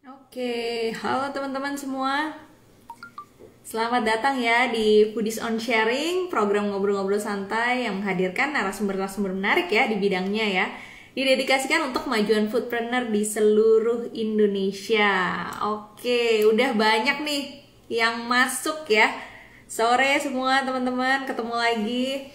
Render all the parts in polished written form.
Oke, halo teman-teman semua. Selamat datang ya di Foodies on Sharing, program ngobrol-ngobrol santai yang menghadirkan narasumber-narasumber menarik ya di bidangnya ya. Didedikasikan untuk kemajuan foodpreneur di seluruh Indonesia. Oke, udah banyak nih yang masuk ya. Sore semua teman-teman, ketemu lagi.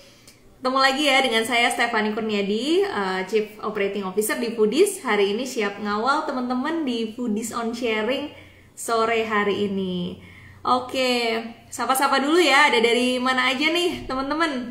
Ketemu lagi ya dengan saya Stephanie Kurniadi, Chief Operating Officer di Foodies. Hari ini siap ngawal teman-teman di Foodies on Sharing sore hari ini. Oke, sapa-sapa dulu ya. Ada dari mana aja nih teman-teman?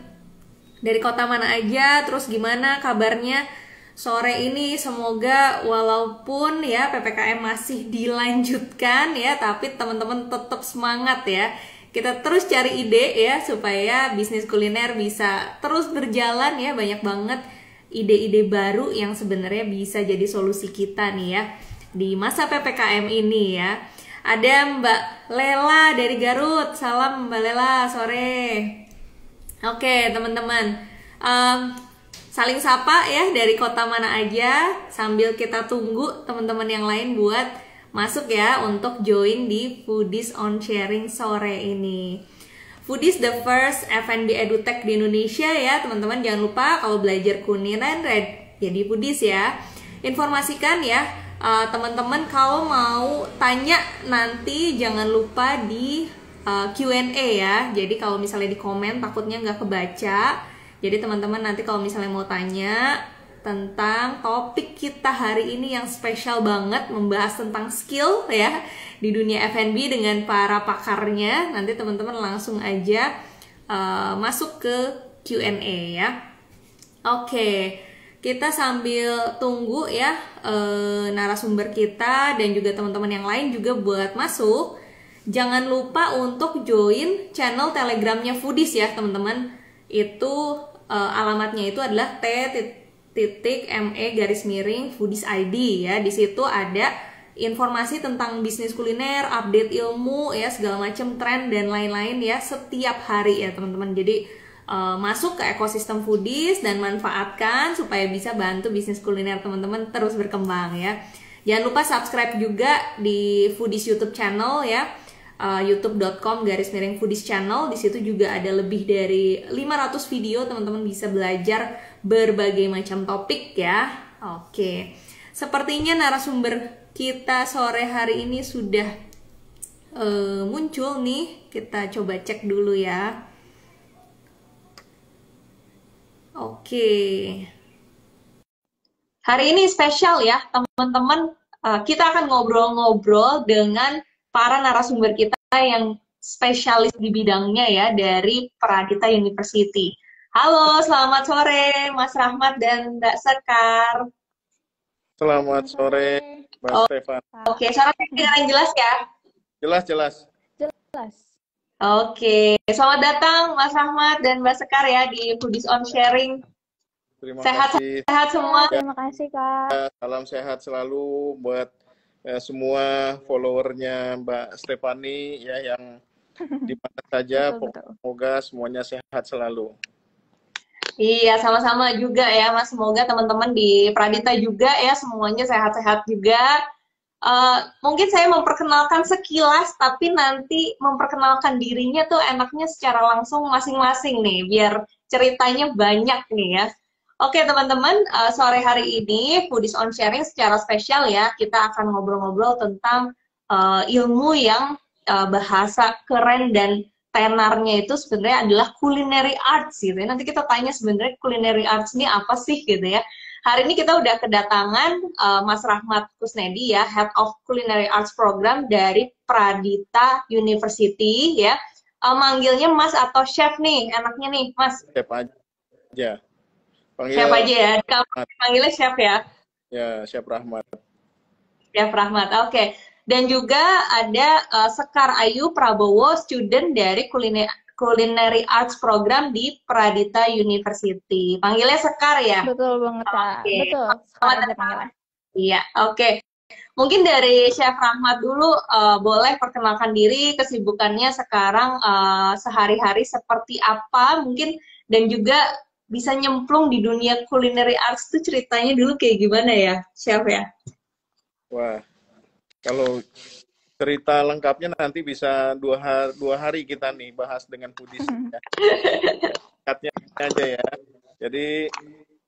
Dari kota mana aja? Terus gimana kabarnya sore ini? Semoga walaupun ya PPKM masih dilanjutkan ya, tapi teman-teman tetap semangat ya. Kita terus cari ide ya supaya bisnis kuliner bisa terus berjalan ya. Banyak banget ide-ide baru yang sebenarnya bisa jadi solusi kita nih ya di masa PPKM ini ya. Ada Mbak Lela dari Garut. Salam Mbak Lela, sore. Oke teman-teman, saling sapa ya dari kota mana aja sambil kita tunggu teman-teman yang lain buat masuk ya untuk join di Foodies on Sharing sore ini. Foodies the first F&B edutech di Indonesia ya teman-teman. Jangan lupa kalau belajar kulineran jadi Foodies ya. Informasikan ya teman-teman kalau mau tanya nanti jangan lupa di Q&A ya. Jadi kalau misalnya di komen takutnya nggak kebaca. Jadi teman-teman nanti kalau misalnya mau tanya tentang topik kita hari ini yang spesial banget, membahas tentang skill ya di dunia F&B dengan para pakarnya, nanti teman-teman langsung aja masuk ke Q&A ya. Oke, kita sambil tunggu ya narasumber kita dan juga teman-teman yang lain juga buat masuk. Jangan lupa untuk join channel Telegramnya Foodies ya teman-teman. Itu alamatnya itu adalah @me_foodies ID ya. Di situ ada informasi tentang bisnis kuliner, update ilmu ya, segala macam tren dan lain-lain ya setiap hari ya teman-teman. Jadi masuk ke ekosistem Foodies dan manfaatkan supaya bisa bantu bisnis kuliner teman-teman terus berkembang ya. Jangan lupa subscribe juga di Foodies YouTube channel ya. youtube.com/foodies channel. Di situ juga ada lebih dari 500 video, teman-teman bisa belajar berbagai macam topik ya. Oke. Sepertinya narasumber kita sore hari ini sudah muncul nih. Kita coba cek dulu ya. Oke. Hari ini spesial ya, teman-teman. Kita akan ngobrol-ngobrol dengan para narasumber kita yang spesialis di bidangnya ya dari Pradita University. Halo, selamat sore Mas Rahmat dan Mbak Sekar. Selamat sore Mbak Stefan. Oke, suara kedengaran jelas ya? Jelas. Oke, selamat datang Mas Rahmat dan Mbak Sekar ya di Foodies on Sharing. Terima Sehat kasih. semua. Terima kasih Kak. Salam sehat selalu buat semua followernya Mbak Stefani ya yang di mana saja. Betul. Semoga semuanya sehat selalu. Iya, sama-sama juga ya Mas. Semoga teman-teman di Pradita juga ya semuanya sehat-sehat juga. Mungkin saya memperkenalkan sekilas, tapi nanti memperkenalkan dirinya tuh enaknya secara langsung masing-masing nih, biar ceritanya banyak nih ya. Oke teman-teman, sore hari ini Foodies on Sharing secara spesial ya, kita akan ngobrol-ngobrol tentang ilmu yang bahasa keren dan tenarnya itu sebenarnya adalah culinary arts gitu ya. Nanti kita tanya sebenarnya culinary arts ini apa sih gitu ya. Hari ini kita udah kedatangan Mas Rahmat Kusnedi ya, Head of Culinary Arts Program dari Pradita University ya. Manggilnya Mas atau Chef nih, enaknya nih Mas. Chef aja. Chef aja ya, kalau panggilnya Chef ya. Ya, Chef Rahmat. Chef Rahmat, oke. Dan juga ada Sekar Ayu Prabowo, student dari Culinary Arts Program di Pradita University. Panggilnya Sekar ya? Betul banget Kak. Oke. Betul. Sekarang aja panggilnya. Iya, oke. Mungkin dari Chef Rahmat dulu, boleh perkenalkan diri, kesibukannya sekarang sehari-hari seperti apa mungkin, dan juga bisa nyemplung di dunia culinary arts tuh ceritanya dulu kayak gimana ya, Chef ya? Wah, Kalau cerita lengkapnya nanti bisa dua hari kita nih bahas dengan Pudis ya. Katnya aja ya. Jadi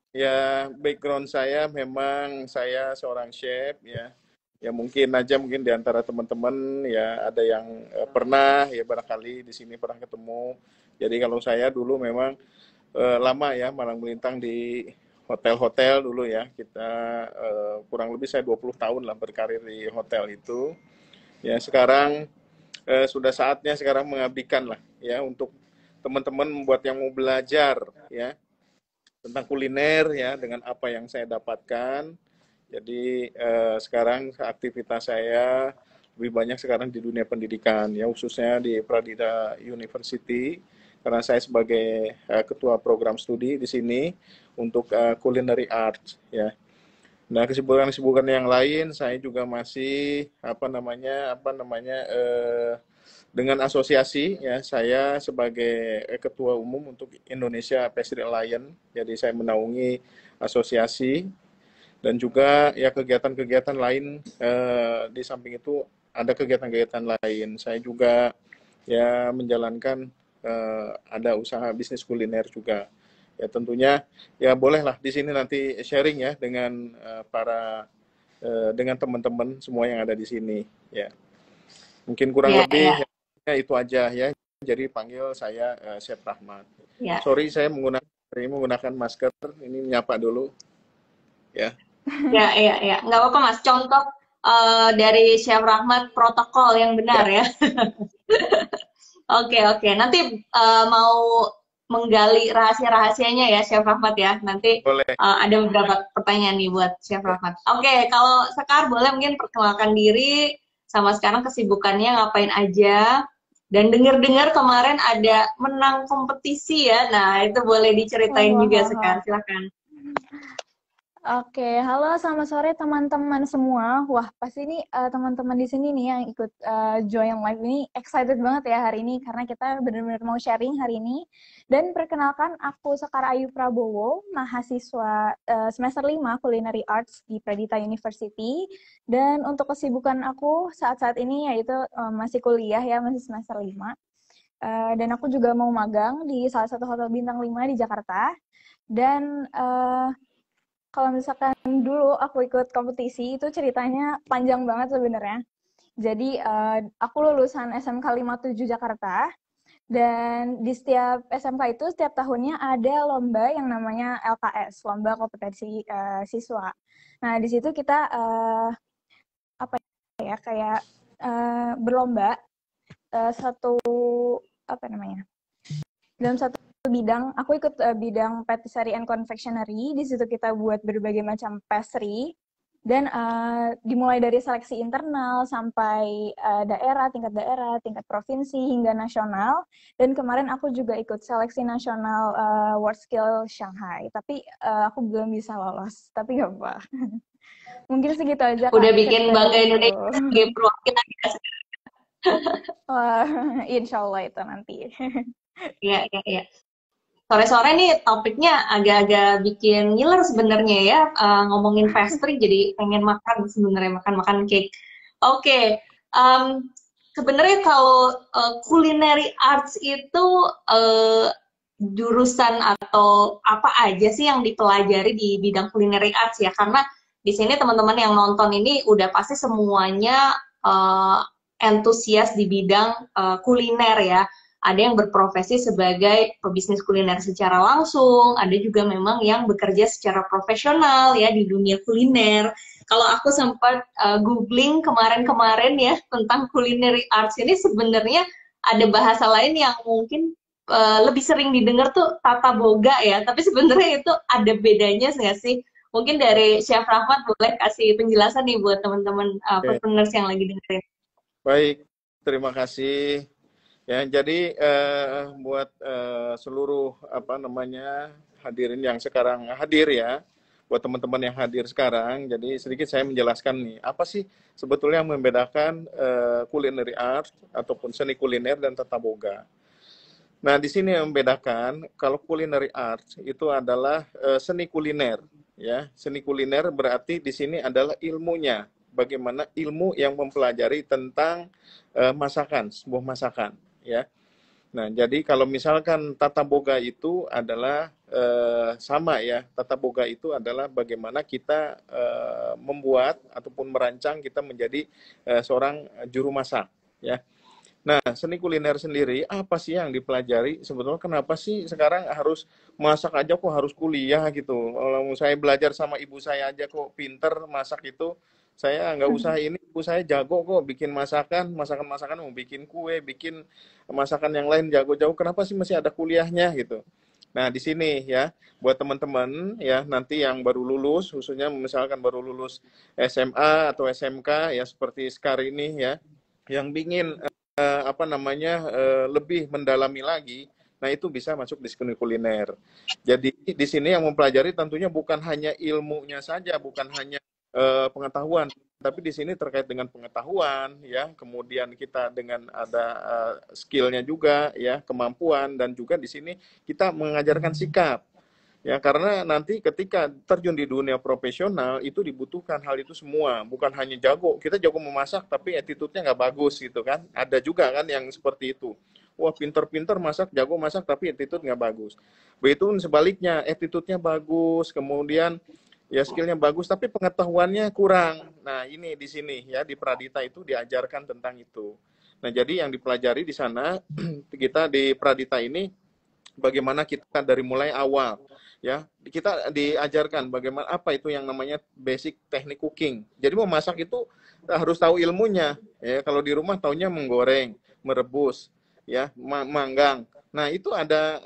ya background saya memang saya seorang chef ya. Ya mungkin di antara teman-teman ya ada yang pernah ya barangkali di sini pernah ketemu. Jadi kalau saya dulu memang lama ya malang melintang di hotel-hotel dulu ya. Kita kurang lebih saya 20 tahun lah berkarir di hotel itu. Ya sekarang sudah saatnya sekarang mengabdikan lah ya untuk teman-teman membuat yang mau belajar ya tentang kuliner ya dengan apa yang saya dapatkan. Jadi sekarang aktivitas saya lebih banyak sekarang di dunia pendidikan ya khususnya di Pradita University karena saya sebagai ketua program studi di sini untuk culinary arts ya. Nah, kesibukan-kesibukan yang lain saya juga masih dengan asosiasi ya saya sebagai ketua umum untuk Indonesia Pastry Alliance. Jadi saya menaungi asosiasi dan juga ya kegiatan-kegiatan lain di samping itu ada kegiatan-kegiatan lain. Saya juga ya menjalankan ada usaha bisnis kuliner juga. Ya tentunya ya bolehlah di sini nanti sharing ya dengan dengan teman-teman semua yang ada di sini ya. Mungkin kurang Ya, lebih ya, ya, itu aja ya. Jadi panggil saya Chef Rahmat. ya. Sorry saya menggunakan masker. Ini menyapa dulu ya. Ya, ya, ya. Nggak apa-apa, Mas. Contoh dari Chef Rahmat protokol yang benar Ya, ya. Oke, oke. Nanti mau menggali rahasia-rahasianya ya, Chef Rahmat ya. Nanti boleh. ada beberapa pertanyaan nih buat Chef Rahmat. Oke, kalau Sekar boleh mungkin perkenalkan diri sama sekarang kesibukannya ngapain aja. Dan dengar-dengar kemarin ada menang kompetisi ya. Nah, itu boleh diceritain Wah, juga wah, wah. Sekar. Silakan. Oke, halo selamat sore teman-teman semua. Wah, pasti ini teman-teman di sini nih yang ikut join live ini excited banget ya hari ini karena kita benar-benar mau sharing hari ini. Dan perkenalkan aku Sekar Ayu Prabowo, mahasiswa semester 5 Culinary Arts di Pradita University. Dan untuk kesibukan aku saat-saat ini yaitu masih kuliah ya, masih semester 5. Dan aku juga mau magang di salah satu hotel bintang 5 di Jakarta. Dan kalau misalkan dulu aku ikut kompetisi itu ceritanya panjang banget sebenarnya. Jadi aku lulusan SMK 57 Jakarta dan di setiap SMK itu setiap tahunnya ada lomba yang namanya LKS, lomba kompetensi siswa. Nah di situ kita apa ya kayak berlomba satu apa namanya dalam satu bidang. Aku ikut bidang patisserie and confectionery. Di situ kita buat berbagai macam pastry dan dimulai dari seleksi internal sampai tingkat daerah, tingkat provinsi hingga nasional. Dan kemarin aku juga ikut seleksi nasional World Skill Shanghai. Tapi aku belum bisa lolos. Tapi nggak apa. Mungkin segitu aja Kak. Udah bikin Bangga ceritanya. Indonesia sebagai perwakilan ya. Wah, insya Allah itu nanti. Iya, iya, iya. Sore-sore nih topiknya agak-agak bikin ngiler sebenarnya ya. Ngomongin pastry jadi pengen makan sebenarnya, makan-makan cake. Oke, sebenarnya kalau culinary arts itu jurusan atau apa aja sih yang dipelajari di bidang culinary arts ya? Karena di sini teman-teman yang nonton ini udah pasti semuanya entusias di bidang kuliner ya. Ada yang berprofesi sebagai pebisnis kuliner secara langsung, ada juga memang yang bekerja secara profesional ya di dunia kuliner. Kalau aku sempat googling kemarin-kemarin ya tentang culinary arts ini sebenarnya ada bahasa lain yang mungkin lebih sering didengar tuh tata boga ya, tapi sebenarnya itu ada bedanya nggak sih? Mungkin dari Chef Rahmat boleh kasih penjelasan nih buat teman-teman entrepreneurs yang lagi dengerin. Baik, terima kasih. Ya, jadi buat seluruh hadirin yang sekarang hadir ya, buat teman-teman yang hadir sekarang, jadi sedikit saya menjelaskan nih, apa sih sebetulnya yang membedakan culinary art ataupun seni kuliner dan tata boga. Nah, di sini yang membedakan kalau culinary art itu adalah seni kuliner, ya. Seni kuliner berarti di sini adalah ilmunya, bagaimana ilmu yang mempelajari tentang masakan, sebuah masakan, ya. Nah, jadi kalau misalkan tata boga itu adalah sama ya, tata boga itu adalah bagaimana kita membuat ataupun merancang kita menjadi seorang juru masak, ya. Nah, seni kuliner sendiri apa sih yang dipelajari? Sebetulnya kenapa sih sekarang harus masak aja kok harus kuliah gitu? Kalau saya belajar sama ibu saya aja kok pinter masak itu, saya nggak usah ini, ibu saya jago kok bikin masakan mau bikin kue, bikin masakan yang lain jago-jago. Kenapa sih masih ada kuliahnya gitu? Nah, di sini ya, buat teman-teman ya nanti yang baru lulus, khususnya misalkan baru lulus SMA atau SMK ya seperti sekarang ini ya, yang ingin lebih mendalami lagi, nah itu bisa masuk di seni kuliner. Jadi di sini yang mempelajari tentunya bukan hanya ilmunya saja, bukan hanya pengetahuan, tapi di sini terkait dengan pengetahuan, ya, kemudian kita dengan ada skillnya juga, ya, kemampuan, dan juga di sini kita mengajarkan sikap. Ya, karena nanti ketika terjun di dunia profesional itu dibutuhkan hal itu semua, bukan hanya jago. Kita jago memasak tapi attitude-nya nggak bagus gitu kan. Ada juga kan yang seperti itu. Wah, pinter-pinter masak, jago masak tapi attitude nggak bagus. Begitu sebaliknya, attitude-nya bagus, kemudian ya skillnya bagus tapi pengetahuannya kurang. Nah, ini di sini ya di Pradita itu diajarkan tentang itu. Nah, jadi yang dipelajari di sana kita di Pradita ini bagaimana kita dari mulai awal ya kita diajarkan bagaimana apa itu yang namanya basic teknik cooking. Jadi memasak itu harus tahu ilmunya ya. Kalau di rumah taunya menggoreng, merebus, ya, manggang. Nah, itu ada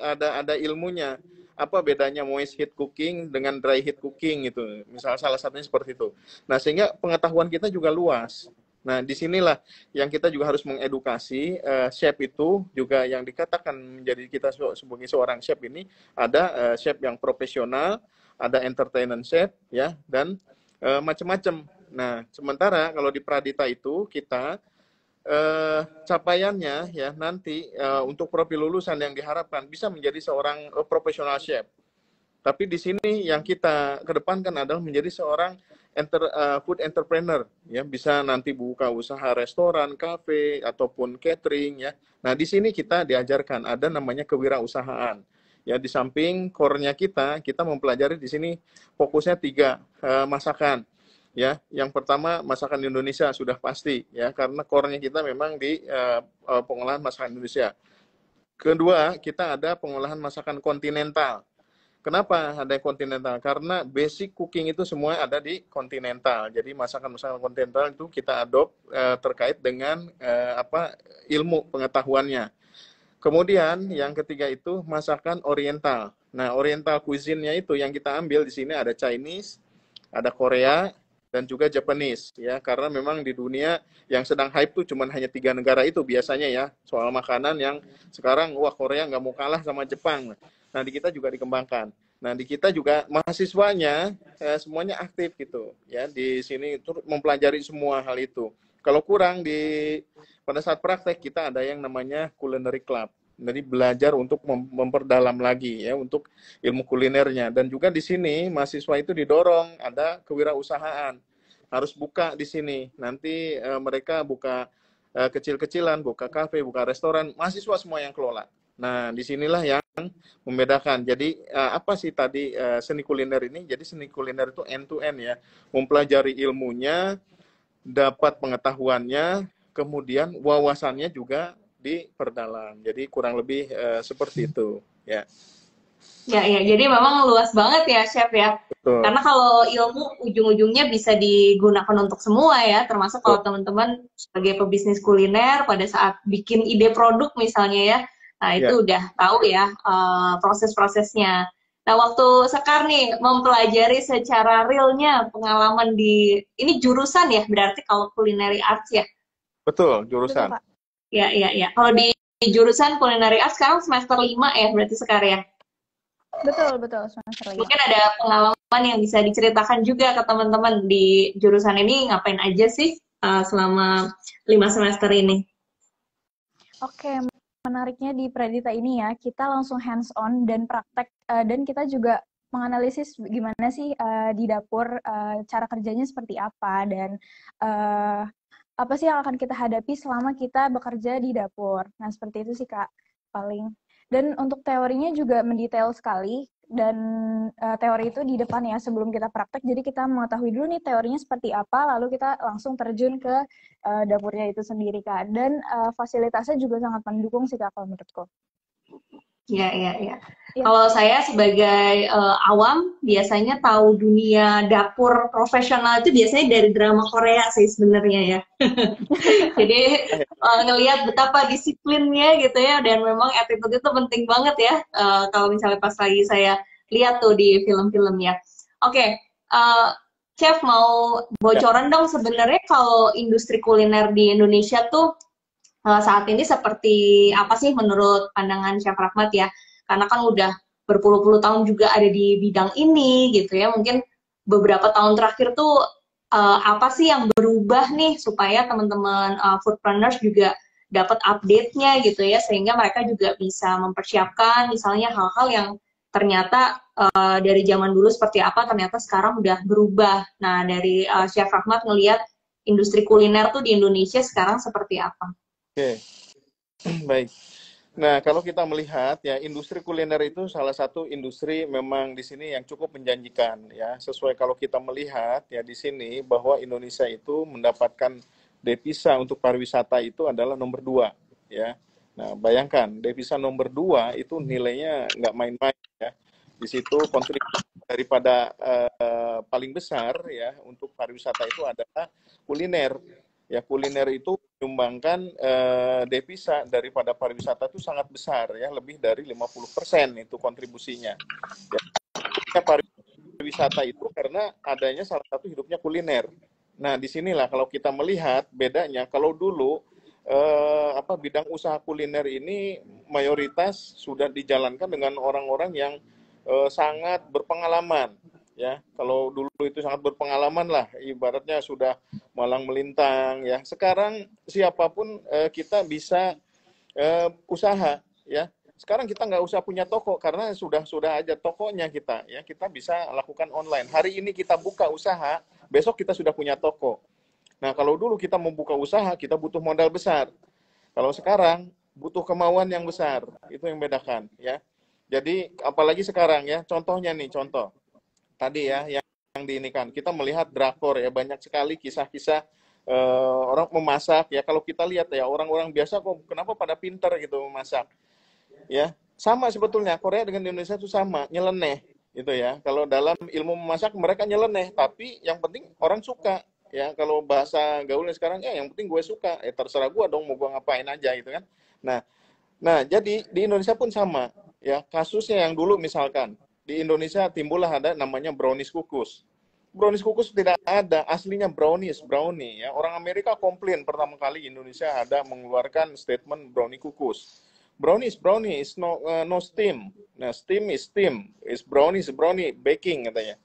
ilmunya. Apa bedanya moist heat cooking dengan dry heat cooking itu. Misal salah satunya seperti itu. Nah, sehingga pengetahuan kita juga luas. Nah, disinilah yang kita juga harus mengedukasi chef itu juga yang dikatakan menjadi kita sebagai seorang chef ini ada chef yang profesional, ada entertainment chef, ya, dan macam-macam. Nah, sementara kalau di Pradita itu kita capaiannya ya nanti untuk profil lulusan yang diharapkan bisa menjadi seorang profesional chef. Tapi di sini yang kita kedepankan adalah menjadi seorang food entrepreneur, ya, bisa nanti buka usaha restoran, kafe ataupun catering, ya. Nah, di sini kita diajarkan ada namanya kewirausahaan. Ya, di samping core-nya kita mempelajari di sini fokusnya 3 masakan. Ya, yang pertama masakan Indonesia sudah pasti, ya, karena core-nya kita memang di pengolahan masakan Indonesia. Kedua, kita ada pengolahan masakan kontinental. Kenapa ada kontinental? Karena basic cooking itu semua ada di kontinental. Jadi masakan-masakan kontinental itu kita adopt terkait dengan ilmu pengetahuannya. Kemudian yang ketiga itu masakan oriental. Nah, oriental cuisine-nya itu yang kita ambil di sini ada Chinese, ada Korea, dan juga Japanese, ya, karena memang di dunia yang sedang hype tuh cuman hanya 3 negara itu biasanya, ya, soal makanan yang sekarang wah Korea nggak mau kalah sama Jepang. Nah, di kita juga dikembangkan. Nah, di kita juga mahasiswanya semuanya aktif gitu, ya, di sini turut mempelajari semua hal itu. Kalau kurang pada saat praktek kita ada yang namanya culinary club. Jadi belajar untuk memperdalam lagi, ya, untuk ilmu kulinernya. Dan juga di sini mahasiswa itu didorong ada kewirausahaan. Harus buka di sini. Nanti mereka buka kecil-kecilan, buka kafe, buka restoran, mahasiswa semua yang kelola. Nah, disinilah yang membedakan. Jadi apa sih tadi seni kuliner ini? Jadi seni kuliner itu end to end, ya, mempelajari ilmunya, dapat pengetahuannya, kemudian wawasannya juga diperdalam. Jadi kurang lebih seperti itu, ya. Ya, jadi memang luas banget ya, Chef, ya. Betul. Karena kalau ilmu ujung-ujungnya bisa digunakan untuk semua, ya, termasuk kalau teman-teman sebagai pebisnis kuliner pada saat bikin ide produk misalnya, ya. Nah, itu udah tahu ya proses-prosesnya. Nah, waktu Sekar nih mempelajari secara realnya pengalaman di ini jurusan ya, berarti kalau culinary arts ya. Betul, jurusan. Betul, Pak. Ya. Kalau di jurusan culinary arts sekarang semester 5 ya, berarti Sekar ya. Betul, semester 5. Mungkin ada pengalaman yang bisa diceritakan juga ke teman-teman di jurusan ini, ngapain aja sih selama 5 semester ini? Oke, menariknya di Pradita ini ya, kita langsung hands on dan praktek, dan kita juga menganalisis gimana sih di dapur cara kerjanya seperti apa dan apa sih yang akan kita hadapi selama kita bekerja di dapur. Nah, seperti itu sih Kak, paling. Dan untuk teorinya juga mendetail sekali, dan teori itu di depan ya sebelum kita praktek, jadi kita mengetahui dulu nih teorinya seperti apa, lalu kita langsung terjun ke dapurnya itu sendiri Kak. Dan fasilitasnya juga sangat mendukung sih Kak, kalau menurutku. Iya, iya, iya. Ya. Kalau saya sebagai awam biasanya tahu dunia dapur profesional itu biasanya dari drama Korea sih sebenarnya ya. Jadi ngelihat betapa disiplinnya gitu ya, dan memang attitude itu penting banget ya. Kalau misalnya pas lagi saya lihat tuh di film-filmnya. Oke, Chef mau Ya. bocoran dong sebenarnya kalau industri kuliner di Indonesia tuh saat ini seperti apa sih menurut pandangan Chef Rahmat ya? Karena kan udah berpuluh-puluh tahun juga ada di bidang ini gitu ya. Mungkin beberapa tahun terakhir tuh apa sih yang berubah nih supaya teman-teman foodpreneurs juga dapat update-nya gitu ya, sehingga mereka juga bisa mempersiapkan misalnya hal-hal yang ternyata dari zaman dulu seperti apa ternyata sekarang udah berubah. Nah, dari Chef Rahmat ngelihat industri kuliner tuh di Indonesia sekarang seperti apa? Oke, baik. Nah, kalau kita melihat ya industri kuliner itu salah satu industri memang di sini yang cukup menjanjikan ya. Sesuai kalau kita melihat ya di sini bahwa Indonesia itu mendapatkan devisa untuk pariwisata itu adalah nomor 2 ya. Nah, bayangkan devisa nomor 2 itu nilainya nggak main-main ya. Di situ kontribusi daripada paling besar ya untuk pariwisata itu adalah kuliner. Ya, kuliner itu menyumbangkan devisa daripada pariwisata itu sangat besar ya, lebih dari 50% itu kontribusinya. Ya, pariwisata itu karena adanya salah satu hidupnya kuliner. Nah, disinilah kalau kita melihat bedanya, kalau dulu bidang usaha kuliner ini mayoritas sudah dijalankan dengan orang-orang yang sangat berpengalaman. Ya, kalau dulu itu sangat berpengalaman lah, ibaratnya sudah malang melintang ya. Sekarang siapapun kita bisa usaha ya. Sekarang kita nggak usah punya toko karena sudah aja tokonya kita ya. Kita bisa lakukan online. Hari ini kita buka usaha, besok kita sudah punya toko. Nah, kalau dulu kita membuka usaha, kita butuh modal besar. Kalau sekarang butuh kemauan yang besar. Itu yang bedakan ya. Jadi apalagi sekarang ya, contohnya nih, contoh tadi ya yang diinikan kita melihat drakor ya, banyak sekali kisah-kisah orang memasak ya. Kalau kita lihat ya orang-orang biasa kok kenapa pada pinter gitu memasak ya, sama sebetulnya Korea dengan Indonesia itu sama, nyeleneh gitu ya. Kalau dalam ilmu memasak mereka nyeleneh, tapi yang penting orang suka ya. Kalau bahasa gaulnya sekarang ya yang penting gue suka, ya terserah gue dong mau gue ngapain aja gitu kan. Nah, jadi di Indonesia pun sama ya, kasusnya yang dulu misalkan di Indonesia timbullah ada namanya brownies kukus. Brownies kukus tidak ada, aslinya brownie ya. Orang Amerika komplain pertama kali Indonesia ada mengeluarkan statement brownie kukus. Brownie is no steam. Nah, steam is brownie baking katanya.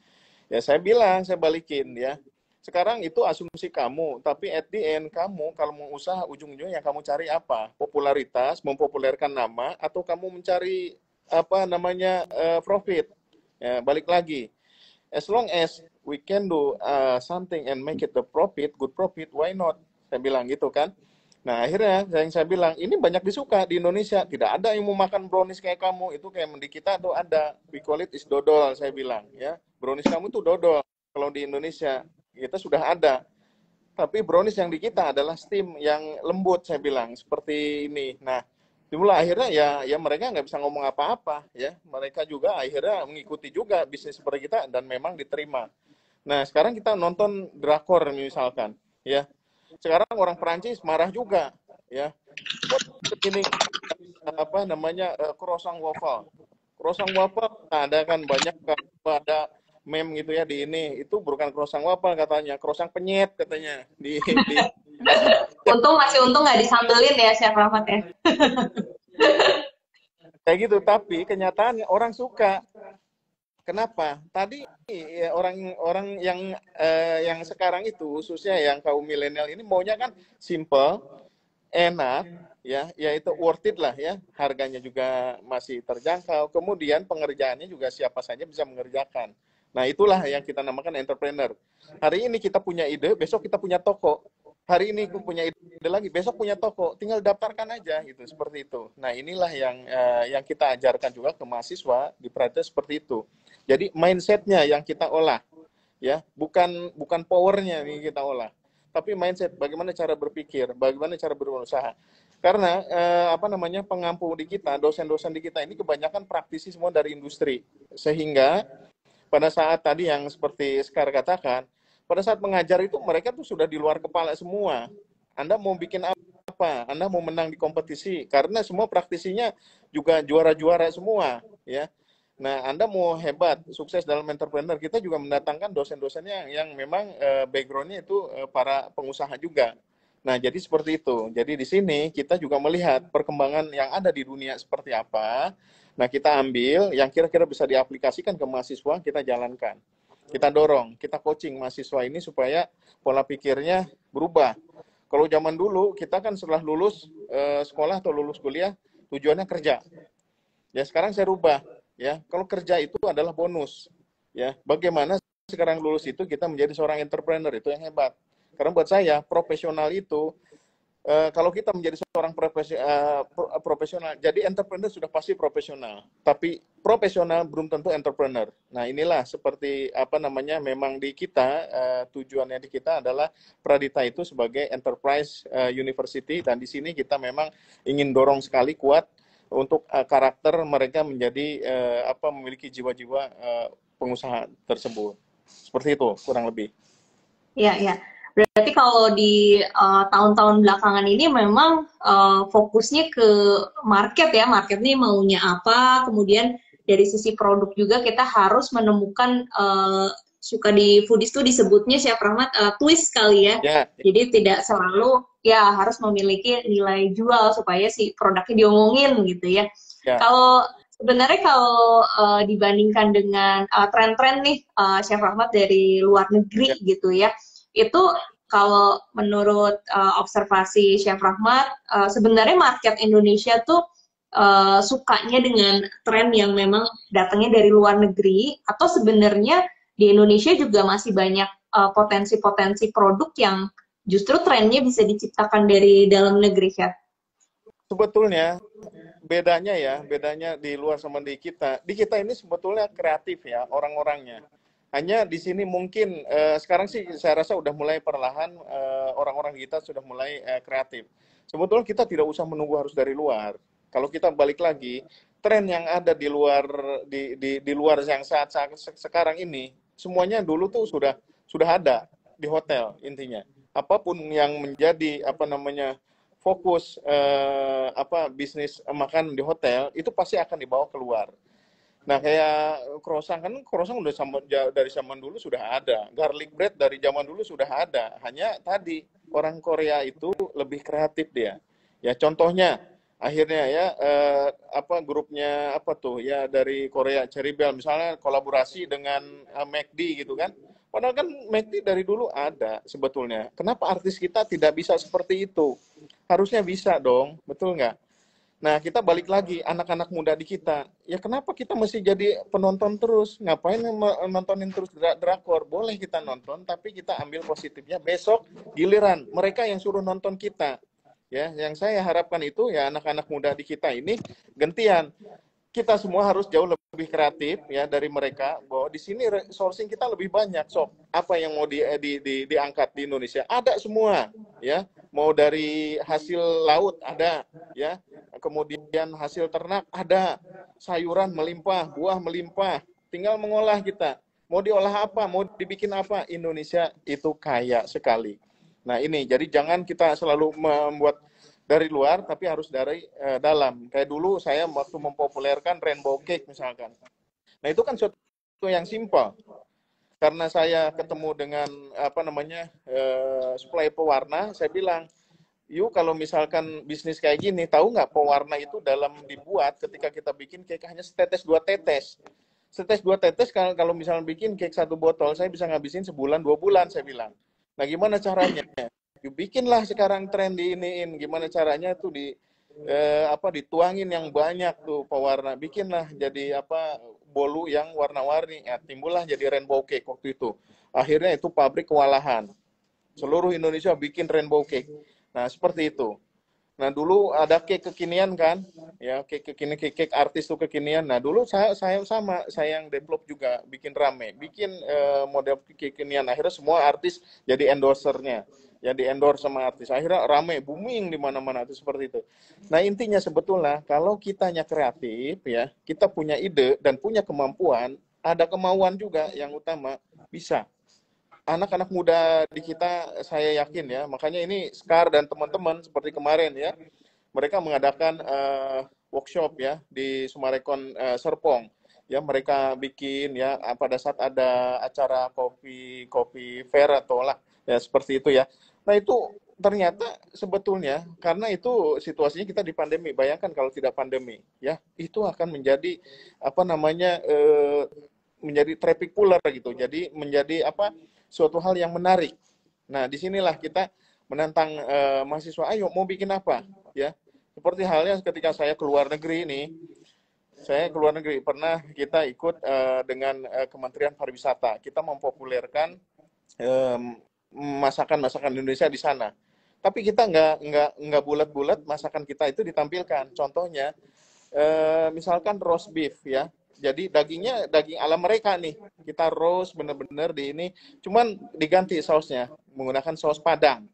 Ya saya bilang, saya balikin ya. Sekarang itu asumsi kamu, tapi at the end kamu kalau mau usaha ujung-ujungnya yang kamu cari apa? Popularitas, mempopulerkan nama, atau kamu mencari apa namanya profit? Ya, balik lagi. As long as we can do something and make it the profit, good profit, why not? Saya bilang gitu kan. Nah akhirnya yang saya bilang ini banyak disuka di Indonesia. Tidak ada yang mau makan brownies kayak kamu. Itu kayak di kita tuh ada. We call it is dodol, saya bilang ya. Brownies kamu tuh dodol. Kalau di Indonesia kita sudah ada. Tapi brownies yang di kita adalah steam yang lembut, saya bilang seperti ini. Nah itulah akhirnya ya mereka nggak bisa ngomong apa-apa ya. Mereka juga akhirnya mengikuti juga bisnis seperti kita dan memang diterima. Nah sekarang kita nonton drakor misalkan ya. Sekarang orang Perancis marah juga ya. Ini apa namanya croissant waffle ada kan banyak ada meme gitu ya di ini, itu bukan croissant waffle katanya, croissant penyet katanya di Untung nggak disambelin ya Chef Rahmat ya. kayak gitu, tapi kenyataannya orang suka. Kenapa? Tadi ya, orang yang sekarang itu khususnya yang kaum milenial ini maunya kan simple, enak, ya itu worth it lah ya, harganya juga masih terjangkau, kemudian pengerjaannya juga siapa saja bisa mengerjakan. Nah itulah yang kita namakan entrepreneur. Hari ini kita punya ide, besok kita punya toko. Hari ini punya ide lagi, besok punya toko, tinggal daftarkan aja gitu, seperti itu. Nah inilah yang kita ajarkan juga ke mahasiswa di Pride seperti itu. Jadi mindsetnya yang kita olah, ya bukan powernya yang kita olah, tapi mindset, bagaimana cara berpikir, bagaimana cara berusaha. Karena pengampu di kita, dosen-dosen di kita ini kebanyakan praktisi semua dari industri, sehingga pada saat tadi yang seperti Sekar katakan, pada saat mengajar itu mereka tuh sudah di luar kepala semua. Anda mau bikin apa? Anda mau menang di kompetisi, karena semua praktisinya juga juara-juara semua, ya. Nah, Anda mau hebat, sukses dalam entrepreneur, kita juga mendatangkan dosen-dosennya yang memang background-nya itu para pengusaha juga. Nah, jadi seperti itu. Jadi di sini kita juga melihat perkembangan yang ada di dunia seperti apa. Nah, kita ambil yang kira-kira bisa diaplikasikan ke mahasiswa, kita jalankan. Kita dorong, kita coaching mahasiswa ini supaya pola pikirnya berubah. Kalau zaman dulu, kita kan setelah lulus sekolah atau lulus kuliah, tujuannya kerja. Ya, sekarang saya rubah. Ya, kalau kerja itu adalah bonus. Ya, bagaimana sekarang lulus itu kita menjadi seorang entrepreneur, itu yang hebat. Karena buat saya, profesional itu, kalau kita menjadi seorang profesional, jadi entrepreneur sudah pasti profesional. Tapi profesional belum tentu entrepreneur. Nah, inilah seperti memang di kita, tujuannya di kita adalah Pradita itu sebagai enterprise university, dan di sini kita memang ingin dorong sekali kuat untuk karakter mereka menjadi memiliki jiwa-jiwa pengusaha tersebut. Seperti itu kurang lebih. Iya, iya. Berarti kalau di tahun-tahun belakangan ini memang fokusnya ke market ya, market ini maunya apa, kemudian dari sisi produk juga kita harus menemukan suka di foodies tuh disebutnya Chef Rahmat twist kali ya. Jadi tidak selalu ya harus memiliki nilai jual supaya si produknya diomongin gitu ya. Kalau sebenarnya kalau dibandingkan dengan tren-tren nih Chef Rahmat dari luar negeri gitu ya, itu kalau menurut observasi Chef Rahmat, sebenarnya market Indonesia tuh sukanya dengan tren yang memang datangnya dari luar negeri, atau sebenarnya di Indonesia juga masih banyak potensi-potensi produk yang justru trennya bisa diciptakan dari dalam negeri, Chef? Sebetulnya bedanya di luar sama di kita ini sebetulnya kreatif ya orang-orangnya. Hanya di sini mungkin sekarang sih saya rasa udah mulai perlahan orang-orang kita sudah mulai kreatif. Sebetulnya kita tidak usah menunggu harus dari luar. Kalau kita balik lagi, tren yang ada di luar di luar yang saat sekarang ini, semuanya dulu tuh sudah ada di hotel intinya. Apapun yang menjadi fokus bisnis makan di hotel itu pasti akan dibawa keluar. Nah, kayak croissant udah dari zaman dulu sudah ada. Garlic bread dari zaman dulu sudah ada. Hanya tadi orang Korea itu lebih kreatif dia. Ya contohnya akhirnya ya grupnya dari Korea Cherry Bell misalnya kolaborasi dengan McD gitu kan. Padahal kan McD dari dulu ada sebetulnya. Kenapa artis kita tidak bisa seperti itu? Harusnya bisa dong, betul nggak? Nah, kita balik lagi, anak-anak muda di kita. Ya kenapa kita mesti jadi penonton terus? Ngapain nontonin terus drakor? Boleh kita nonton, tapi kita ambil positifnya. Besok giliran mereka yang suruh nonton kita. Ya, yang saya harapkan itu ya anak-anak muda di kita ini gantian. Kita semua harus jauh lebih kreatif ya dari mereka, bahwa di sini sourcing kita lebih banyak. Apa yang mau diangkat di Indonesia? Ada semua, ya. Mau dari hasil laut ada, ya. Kemudian hasil ternak ada, sayuran melimpah, buah melimpah. Tinggal mengolah kita. Mau diolah apa? Mau dibikin apa? Indonesia itu kaya sekali. Nah ini, jadi jangan kita selalu membuat dari luar, tapi harus dari dalam. Kayak dulu saya waktu mempopulerkan rainbow cake misalkan. Nah itu kan sesuatu yang simpel. Karena saya ketemu dengan supply pewarna, saya bilang, yuk kalau misalkan bisnis kayak gini, tahu nggak pewarna itu dalam dibuat ketika kita bikin cake hanya setetes 2 tetes. Setetes 2 tetes kalau misalnya bikin cake 1 botol, saya bisa ngabisin sebulan 2 bulan, saya bilang. Nah gimana caranya? Bikinlah sekarang tren di iniin, gimana caranya tuh dituangin yang banyak tuh pewarna, bikinlah jadi bolu yang warna-warni, ya, timbullah jadi rainbow cake waktu itu. Akhirnya itu pabrik kewalahan, seluruh Indonesia bikin rainbow cake. Nah seperti itu. Nah dulu ada cake kekinian kan, ya cake kekinian, cake artis tuh kekinian. Nah dulu saya yang develop juga, bikin rame, bikin model kekinian. Akhirnya semua artis jadi endorsernya, ya di endorse sama artis. Akhirnya rame, booming di mana-mana itu seperti itu. Nah intinya sebetulnya kalau kitanya kreatif ya, kita punya ide dan punya kemampuan, ada kemauan juga yang utama, bisa. Anak-anak muda di kita saya yakin ya, makanya ini Scar dan teman-teman seperti kemarin ya, mereka mengadakan workshop ya di Sumarekon Serpong ya, mereka bikin ya pada saat ada acara kopi fair atau lah ya seperti itu ya. Nah itu ternyata sebetulnya karena itu situasinya kita di pandemi, bayangkan kalau tidak pandemi ya, itu akan menjadi menjadi traffic puller gitu, jadi menjadi suatu hal yang menarik. Nah, disinilah kita menantang mahasiswa, ayo mau bikin apa, ya. Seperti halnya ketika saya keluar negeri ini, pernah kita ikut dengan Kementerian Pariwisata, kita mempopulerkan masakan-masakan Indonesia di sana. Tapi kita nggak bulat-bulat masakan kita itu ditampilkan. Contohnya, misalkan roast beef ya. Jadi dagingnya daging ala mereka nih, kita roast bener-bener di ini, cuman diganti sausnya menggunakan saus Padang.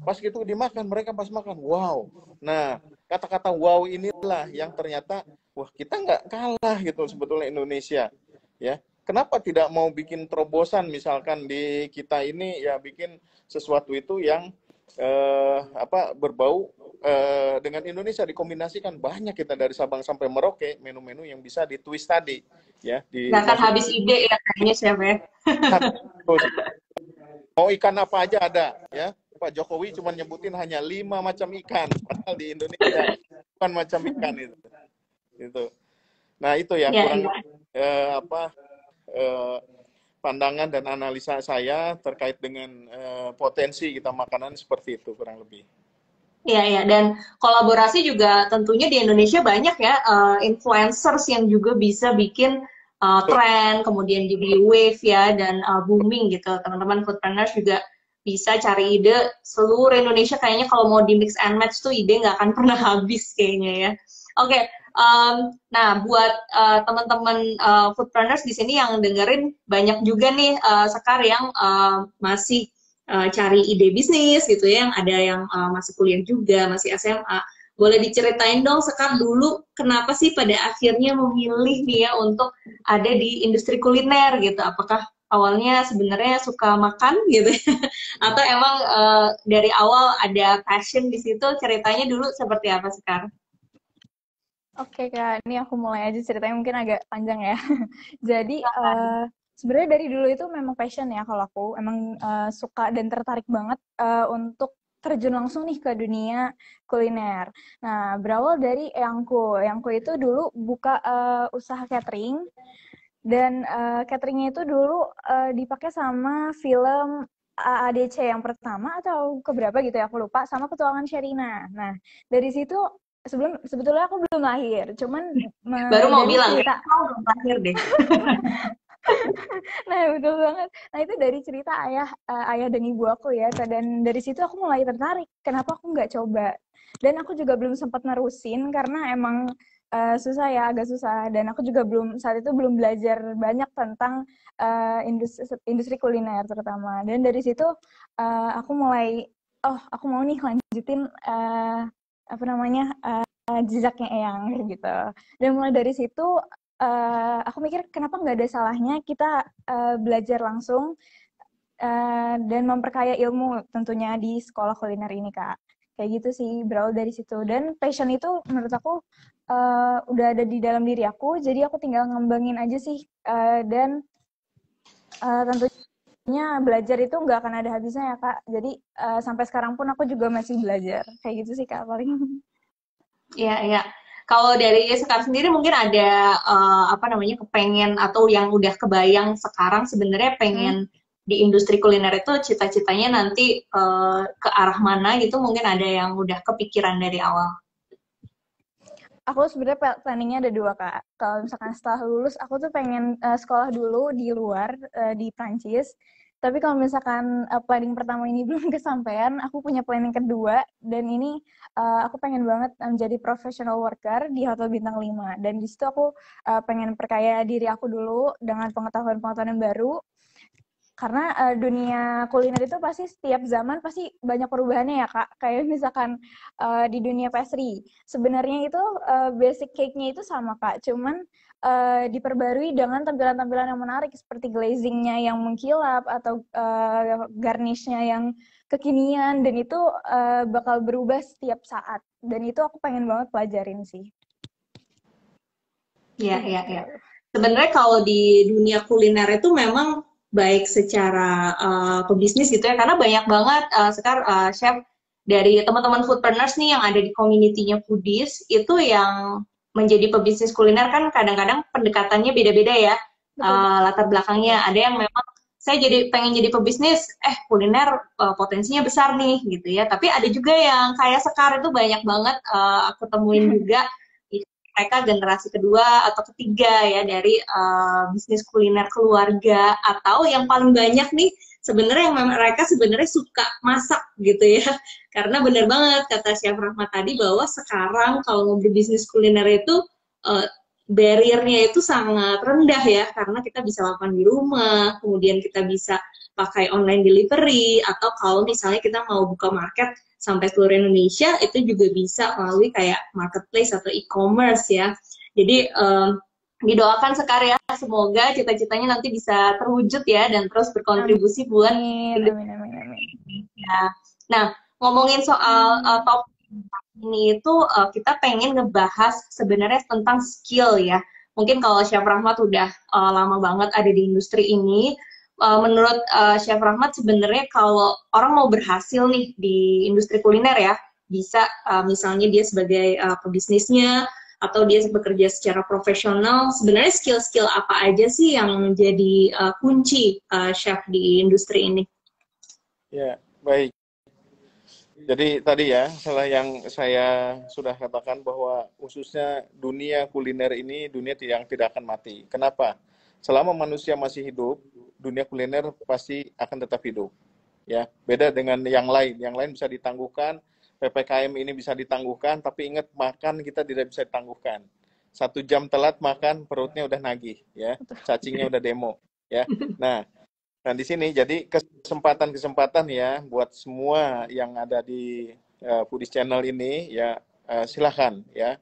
Pas gitu dimakan, mereka pas makan, wow. Nah, kata-kata wow inilah yang ternyata, wah kita nggak kalah gitu sebetulnya Indonesia, ya. Kenapa tidak mau bikin terobosan misalkan di kita ini ya, bikin sesuatu itu yang berbau dengan Indonesia, dikombinasikan. Banyak kita dari Sabang sampai Merauke menu-menu yang bisa ditwist tadi ya, nggak akan habis ide ya kayaknya chef ya. Mau ikan apa aja ada ya. Pak Jokowi cuma nyebutin hanya 5 macam ikan, padahal di Indonesia bukan macam ikan itu. Nah itu ya, kurang pandangan dan analisa saya terkait dengan potensi kita makanan seperti itu kurang lebih. Iya, dan kolaborasi juga tentunya di Indonesia banyak ya, influencers yang juga bisa bikin tren, kemudian jadi wave ya, dan booming gitu. Teman-teman foodpreneurs juga bisa cari ide seluruh Indonesia, kayaknya kalau mau di mix and match tuh ide nggak akan pernah habis kayaknya ya. Oke. Nah, buat teman-teman foodpreneurs di sini yang dengerin, banyak juga nih Sekar yang masih cari ide bisnis gitu ya, yang ada yang masih kuliah juga, masih SMA. Boleh diceritain dong Sekar dulu, kenapa sih pada akhirnya memilih nih ya untuk ada di industri kuliner gitu? Apakah awalnya sebenarnya suka makan gitu atau emang dari awal ada passion di situ? Ceritanya dulu seperti apa Sekar? Oke Kak, ini aku mulai aja ceritanya, mungkin agak panjang ya. Jadi sebenarnya dari dulu itu memang passion ya, kalau aku emang suka dan tertarik banget untuk terjun langsung nih ke dunia kuliner. Nah, berawal dari Eyangku itu dulu buka usaha catering, dan cateringnya itu dulu dipakai sama film AADC yang pertama atau keberapa gitu ya, aku lupa, sama Petualangan Sherina. Nah, dari situ sebetulnya aku belum lahir, cuman baru mau bilang cerita belum lahir deh. Nah betul banget. Nah itu dari cerita ayah dan ibu aku ya, dan dari situ aku mulai tertarik. Kenapa aku nggak coba? Dan aku juga belum sempat nerusin karena emang susah ya, agak susah. Dan aku juga saat itu belum belajar banyak tentang industri kuliner terutama. Dan dari situ aku mulai, aku mau nih lanjutin jejaknya Eyang gitu. Dan mulai dari situ aku mikir kenapa nggak ada salahnya kita belajar langsung dan memperkaya ilmu tentunya di sekolah kuliner ini Kak. Kayak gitu sih, berawal dari situ. Dan passion itu menurut aku udah ada di dalam diri aku, jadi aku tinggal ngembangin aja sih. Dan tentunya belajar itu nggak akan ada habisnya ya Kak. Jadi sampai sekarang pun aku juga masih belajar. Kayak gitu sih Kak paling. Iya. Kalau dari Sekar sendiri mungkin ada kepengen atau yang udah kebayang sekarang sebenarnya pengen di industri kuliner itu cita-citanya nanti ke arah mana gitu, mungkin ada yang udah kepikiran dari awal? aku sebenarnya planningnya ada dua, Kak. Kalau misalkan setelah lulus, aku tuh pengen sekolah dulu di luar, di Prancis. Tapi kalau misalkan planning pertama ini belum kesampaian, aku punya planning kedua. Dan ini aku pengen banget menjadi professional worker di Hotel Bintang 5. Dan di situ aku pengen perkaya diri aku dulu dengan pengetahuan-pengetahuan yang baru. Karena dunia kuliner itu pasti setiap zaman pasti banyak perubahannya ya, Kak. Kayak misalkan di dunia pastry, sebenarnya itu basic cake-nya itu sama, Kak. Cuman diperbarui dengan tampilan-tampilan yang menarik seperti glazing-nya yang mengkilap atau garnish-nya yang kekinian, dan itu bakal berubah setiap saat. Dan itu aku pengen banget pelajarin sih. Iya, iya, iya. Sebenarnya kalau di dunia kuliner itu memang baik secara pebisnis gitu ya, karena banyak banget sekarang chef dari teman-teman foodpreneurs nih yang ada di community-nya foodies itu yang menjadi pebisnis kuliner kan kadang-kadang pendekatannya beda-beda ya, latar belakangnya. Ada yang memang saya jadi pengen jadi pebisnis, kuliner potensinya besar nih gitu ya. Tapi ada juga yang kayak Sekar itu banyak banget aku temuin juga mereka generasi kedua atau ketiga ya dari bisnis kuliner keluarga, atau yang paling banyak nih sebenarnya yang mereka sebenarnya suka masak gitu ya. Karena benar banget kata Chef Rahmat tadi bahwa sekarang kalau mau berbisnis kuliner itu barrier-nya itu sangat rendah ya, karena kita bisa lakukan di rumah, kemudian kita bisa pakai online delivery, atau kalau misalnya kita mau buka market sampai seluruh Indonesia, itu juga bisa melalui kayak marketplace atau e-commerce ya. Jadi didoakan Sekar ya, semoga cita-citanya nanti bisa terwujud ya, dan terus berkontribusi buat Indonesia. Nah, ngomongin soal topik ini itu kita pengen ngebahas sebenarnya tentang skill ya. Mungkin kalau Chef Rahmat udah lama banget ada di industri ini, menurut Chef Rahmat sebenarnya kalau orang mau berhasil nih di industri kuliner ya, bisa misalnya dia sebagai pebisnisnya atau dia bekerja secara profesional, sebenarnya skill-skill apa aja sih yang menjadi kunci chef di industri ini? Ya, baik. Jadi tadi ya, salah yang saya sudah katakan bahwa khususnya dunia kuliner ini dunia yang tidak akan mati. Kenapa? Selama manusia masih hidup, dunia kuliner pasti akan tetap hidup. Ya, beda dengan yang lain. Yang lain bisa ditangguhkan, PPKM ini bisa ditangguhkan, tapi ingat makan kita tidak bisa ditangguhkan. 1 jam telat makan perutnya udah nagih, ya, cacingnya udah demo, ya. Nah, di sini jadi kesempatan-kesempatan ya buat semua yang ada di Foodies Channel ini ya, silakan ya.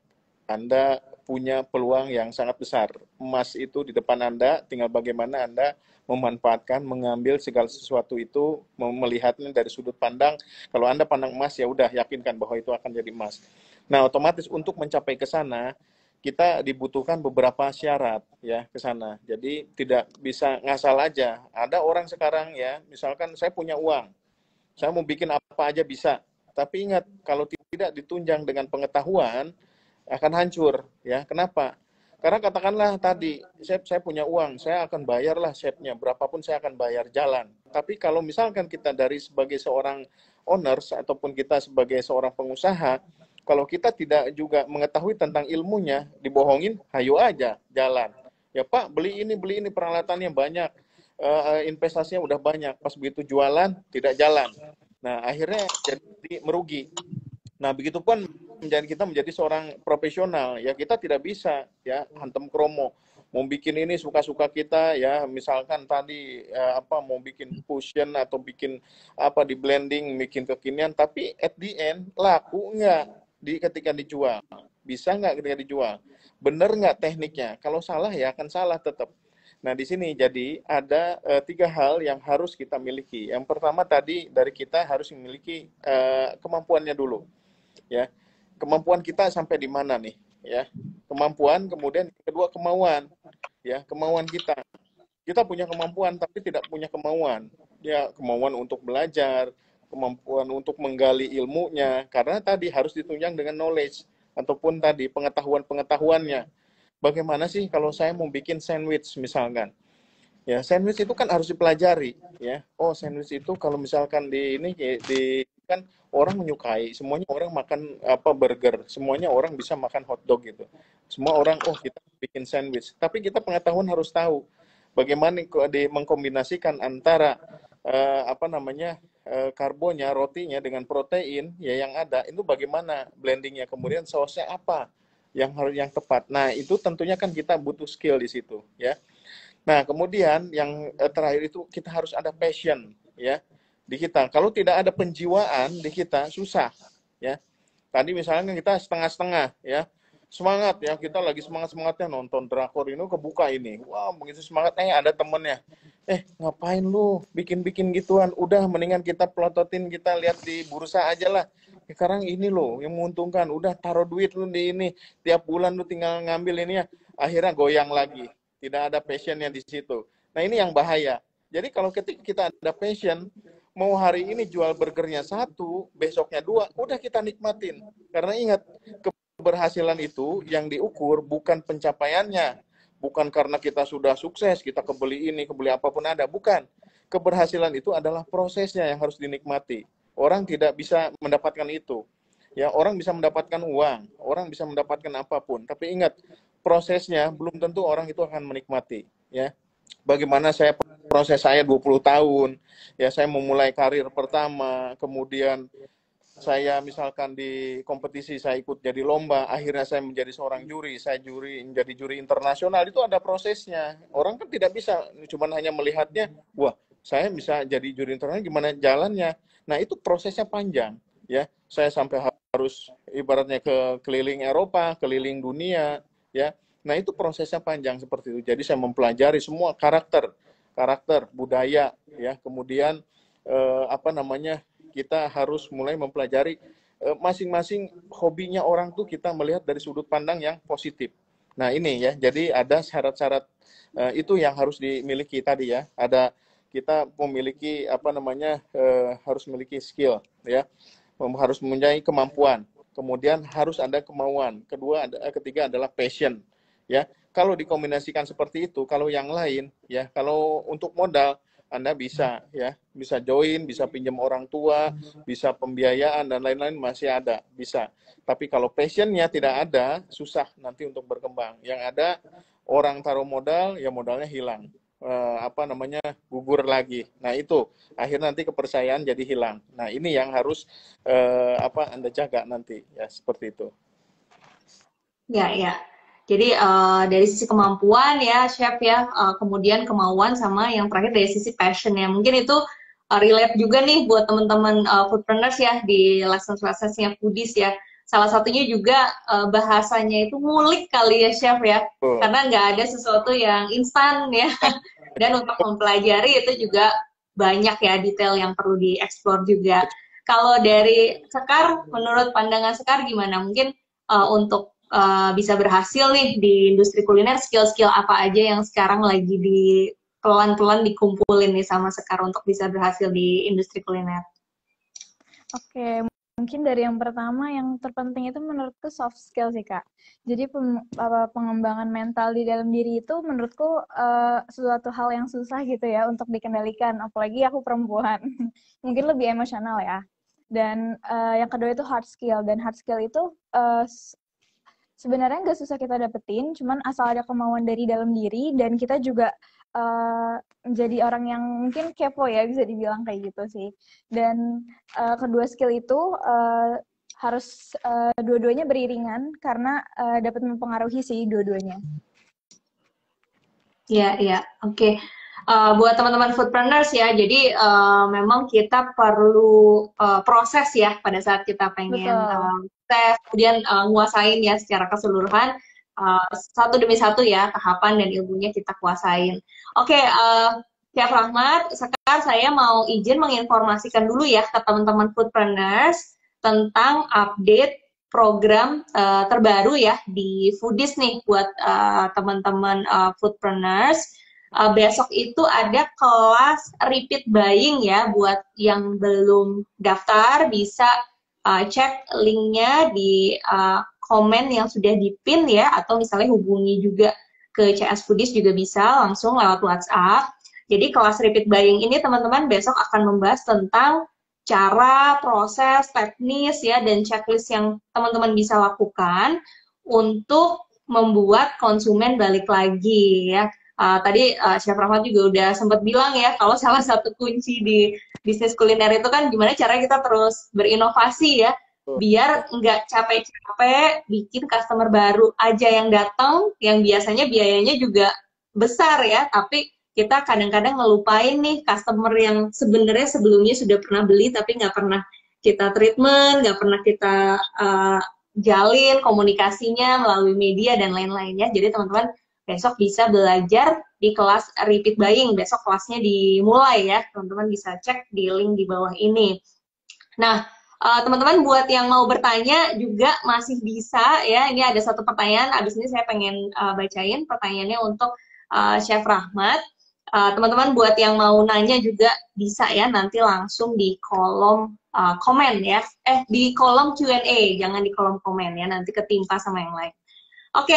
Anda punya peluang yang sangat besar. Emas itu di depan Anda, tinggal bagaimana Anda memanfaatkan, mengambil segala sesuatu itu, melihatnya dari sudut pandang. Kalau Anda pandang emas, ya udah yakinkan bahwa itu akan jadi emas. Nah, otomatis untuk mencapai ke sana, kita dibutuhkan beberapa syarat ya ke sana. Jadi tidak bisa ngasal aja. Ada orang sekarang ya, misalkan saya punya uang, saya mau bikin apa aja bisa. Tapi ingat, kalau tidak ditunjang dengan pengetahuan, akan hancur ya. Kenapa? Karena katakanlah tadi, saya punya uang, saya akan bayarlah chefnya, berapapun saya akan bayar jalan. Tapi kalau misalkan kita dari sebagai seorang owners ataupun kita sebagai seorang pengusaha, kalau kita tidak juga mengetahui tentang ilmunya, dibohongin, hayo aja jalan. Ya Pak, beli ini peralatannya banyak, investasinya udah banyak. Pas begitu jualan, tidak jalan. Nah, akhirnya jadi merugi. Nah, begitupun kita menjadi seorang profesional, ya kita tidak bisa ya hantem kromo. Mau bikin ini suka-suka kita ya, misalkan tadi mau bikin fusion atau bikin apa di blending, bikin kekinian, tapi at the end laku enggak ketika dijual? Bisa nggak ketika dijual? Bener nggak tekniknya? Kalau salah ya akan salah tetap. Nah, di sini jadi ada 3 hal yang harus kita miliki. Yang pertama tadi dari kita harus memiliki kemampuannya dulu. Ya, kemampuan kita sampai di mana nih? Ya, kemampuan, kemudian kedua kemauan. Ya, kemauan kita. Kita punya kemampuan tapi tidak punya kemauan. Ya, kemauan untuk belajar, kemampuan untuk menggali ilmunya, karena tadi harus ditunjang dengan knowledge ataupun tadi pengetahuannya. Bagaimana sih kalau saya mau bikin sandwich misalkan? Ya, sandwich itu kan harus dipelajari ya. Oh, sandwich itu kalau misalkan di kan orang menyukai, semuanya orang makan apa burger, semuanya orang bisa makan hotdog gitu. Semua orang, oh kita bikin sandwich. Tapi kita pengetahuan harus tahu bagaimana mengkombinasikan antara apa namanya karbonnya, rotinya dengan protein ya yang ada itu bagaimana blendingnya, kemudian sausnya apa yang tepat. Nah itu tentunya kan kita butuh skill di situ ya. Nah kemudian yang terakhir itu kita harus ada passion ya di kita. Kalau tidak ada penjiwaan di kita susah ya. Tadi misalnya kita setengah-setengah ya. Semangat ya, kita lagi semangat-semangatnya nonton drakor ini kebuka ini. Wah, begitu semangat ada temennya. Ngapain lu bikin-bikin gituan? Udah mendingan kita pelototin, kita lihat di bursa aja lah. Sekarang ini loh yang menguntungkan. Udah taruh duit lu di ini. Tiap bulan lu tinggal ngambil ini ya. Akhirnya goyang lagi. Tidak ada passionnya di situ. Nah ini yang bahaya. Jadi kalau ketika kita ada passion, mau hari ini jual burgernya 1, besoknya 2, udah kita nikmatin. Karena ingat, keberhasilan itu yang diukur bukan pencapaiannya. Bukan karena kita sudah sukses, kita kebeli ini, kebeli apapun ada. Bukan. Keberhasilan itu adalah prosesnya yang harus dinikmati. Orang tidak bisa mendapatkan itu. Ya, orang bisa mendapatkan uang, orang bisa mendapatkan apapun. Tapi ingat, prosesnya belum tentu orang itu akan menikmati. Ya, bagaimana proses saya 20 tahun, ya saya memulai karir pertama, kemudian saya misalkan di kompetisi saya ikut jadi lomba, akhirnya saya menjadi seorang juri, saya menjadi juri internasional, itu ada prosesnya. Orang kan tidak bisa cuma hanya melihatnya, wah saya bisa jadi juri internasional, gimana jalannya. Nah itu prosesnya panjang ya. Saya sampai harus ibaratnya ke keliling Eropa, keliling dunia ya. Nah itu prosesnya panjang seperti itu. Jadi saya mempelajari semua karakter budaya ya. Kemudian apa namanya, kita harus mulai mempelajari masing-masing hobinya orang tuh kita melihat dari sudut pandang yang positif. Nah ini ya, jadi ada syarat-syarat itu yang harus dimiliki tadi ya. Ada kita memiliki apa namanya harus memiliki skill ya, harus mempunyai kemampuan. Kemudian harus ada kemauan. Ketiga adalah passion. Ya, kalau dikombinasikan seperti itu, kalau yang lain, ya, kalau untuk modal, Anda bisa, ya, bisa join, bisa pinjam orang tua, bisa pembiayaan dan lain-lain masih ada, bisa. Tapi kalau passionnya tidak ada, susah nanti untuk berkembang. Yang ada orang taruh modal, ya modalnya hilang, apa namanya, gugur lagi. Nah itu, akhirnya nanti kepercayaan jadi hilang. Nah ini yang harus apa Anda jaga nanti, ya seperti itu. Ya, ya. Jadi dari sisi kemampuan ya, Chef ya, kemudian kemauan sama yang terakhir dari sisi passion ya. Mungkin itu relate juga nih buat teman-teman foodpreneurs ya di lessons-lessonsnya Foodies ya. Salah satunya juga bahasanya itu ngulik kali ya Chef ya, karena nggak ada sesuatu yang instan ya. Dan untuk mempelajari itu juga banyak ya detail yang perlu dieksplor juga. Kalau dari Sekar, menurut pandangan Sekar gimana? Mungkin untuk bisa berhasil nih di industri kuliner, skill-skill apa aja yang sekarang lagi pelan-pelan dikumpulin nih sama Sekar untuk bisa berhasil di industri kuliner? Oke, mungkin dari yang pertama yang terpenting itu menurutku soft skill sih Kak. Jadi pengembangan mental di dalam diri itu menurutku suatu hal yang susah gitu ya untuk dikendalikan, apalagi aku perempuan. Mungkin lebih emosional ya. Dan yang kedua itu hard skill, dan hard skill itu sebenarnya nggak susah kita dapetin, cuman asal ada kemauan dari dalam diri, dan kita juga menjadi orang yang mungkin kepo ya, bisa dibilang kayak gitu sih. Dan kedua skill itu harus dua-duanya beriringan, karena dapat mempengaruhi sih dua-duanya. Ya, ya, oke. Buat teman-teman foodpreneurs ya, jadi memang kita perlu proses ya pada saat kita pengen tes, kemudian nguasain ya secara keseluruhan, satu demi satu ya tahapan dan ilmunya kita kuasain. Oke, Chef Rahmat, sekarang saya mau izin menginformasikan dulu ya ke teman-teman foodpreneurs tentang update program terbaru ya di Foodies nih buat teman-teman foodpreneurs. Besok itu ada kelas repeat buying ya, buat yang belum daftar bisa cek linknya di komen yang sudah dipin ya, atau misalnya hubungi juga ke CS Foodies juga bisa langsung lewat WhatsApp. Jadi kelas repeat buying ini teman-teman besok akan membahas tentang cara, proses, teknis ya, dan checklist yang teman-teman bisa lakukan untuk membuat konsumen balik lagi ya. Tadi Chef Rahmat juga udah sempat bilang ya, kalau salah satu kunci di bisnis kuliner itu kan gimana cara kita terus berinovasi ya, biar nggak capek-capek bikin customer baru aja yang datang, yang biasanya biayanya juga besar ya, tapi kita kadang-kadang ngelupain nih customer yang sebenarnya sebelumnya sudah pernah beli tapi nggak pernah kita treatment, nggak pernah kita jalin komunikasinya melalui media dan lain-lain ya. Jadi teman-teman besok bisa belajar di kelas repeat buying. Besok kelasnya dimulai ya. Teman-teman bisa cek di link di bawah ini. Nah, teman-teman buat yang mau bertanya juga masih bisa ya. Ini ada satu pertanyaan. Abis ini saya pengen bacain pertanyaannya untuk Chef Rahmat. Teman-teman buat yang mau nanya juga bisa ya, nanti langsung di kolom komen ya. Di kolom Q&A, jangan di kolom komen ya, nanti ketimpa sama yang lain. Oke,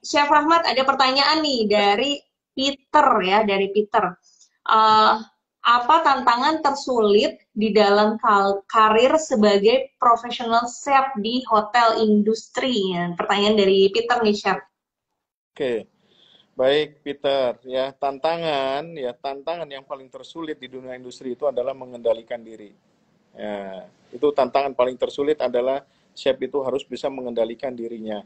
Chef Rahmat ada pertanyaan nih dari Peter ya, dari Peter. Apa tantangan tersulit di dalam karir sebagai professional chef di hotel industri? Pertanyaan dari Peter nih, Chef. Oke. Baik, Peter. Ya, tantangan yang paling tersulit di dunia industri itu adalah mengendalikan diri. Ya, itu tantangan paling tersulit adalah chef itu harus bisa mengendalikan dirinya.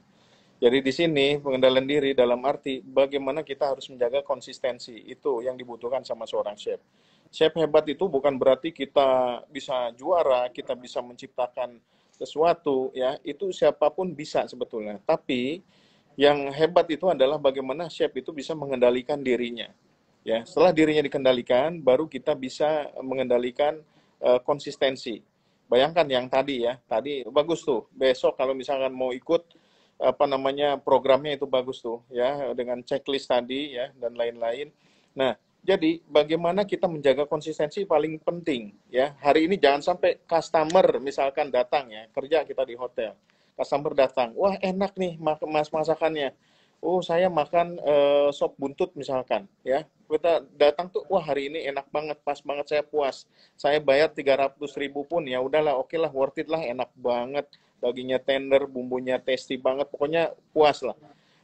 Jadi di sini pengendalian diri dalam arti bagaimana kita harus menjaga konsistensi, itu yang dibutuhkan sama seorang chef. Chef hebat itu bukan berarti kita bisa juara, kita bisa menciptakan sesuatu, ya itu siapapun bisa sebetulnya. Tapi yang hebat itu adalah bagaimana chef itu bisa mengendalikan dirinya. Ya, setelah dirinya dikendalikan, baru kita bisa mengendalikan konsistensi. Bayangkan yang tadi ya, tadi bagus tuh. Besok kalau misalkan mau ikut programnya itu bagus tuh ya, dengan checklist tadi ya dan lain-lain. Nah, jadi bagaimana kita menjaga konsistensi paling penting ya. Hari ini jangan sampai customer misalkan datang ya, kerja kita di hotel. Customer datang, wah enak nih mas masakannya. Oh saya makan sop buntut misalkan, ya. Kita datang tuh, wah hari ini enak banget, pas banget, saya puas. Saya bayar 300.000 pun ya udahlah, oke lah, worth it lah, enak banget. Dagingnya tender, bumbunya tasty banget, pokoknya puas lah.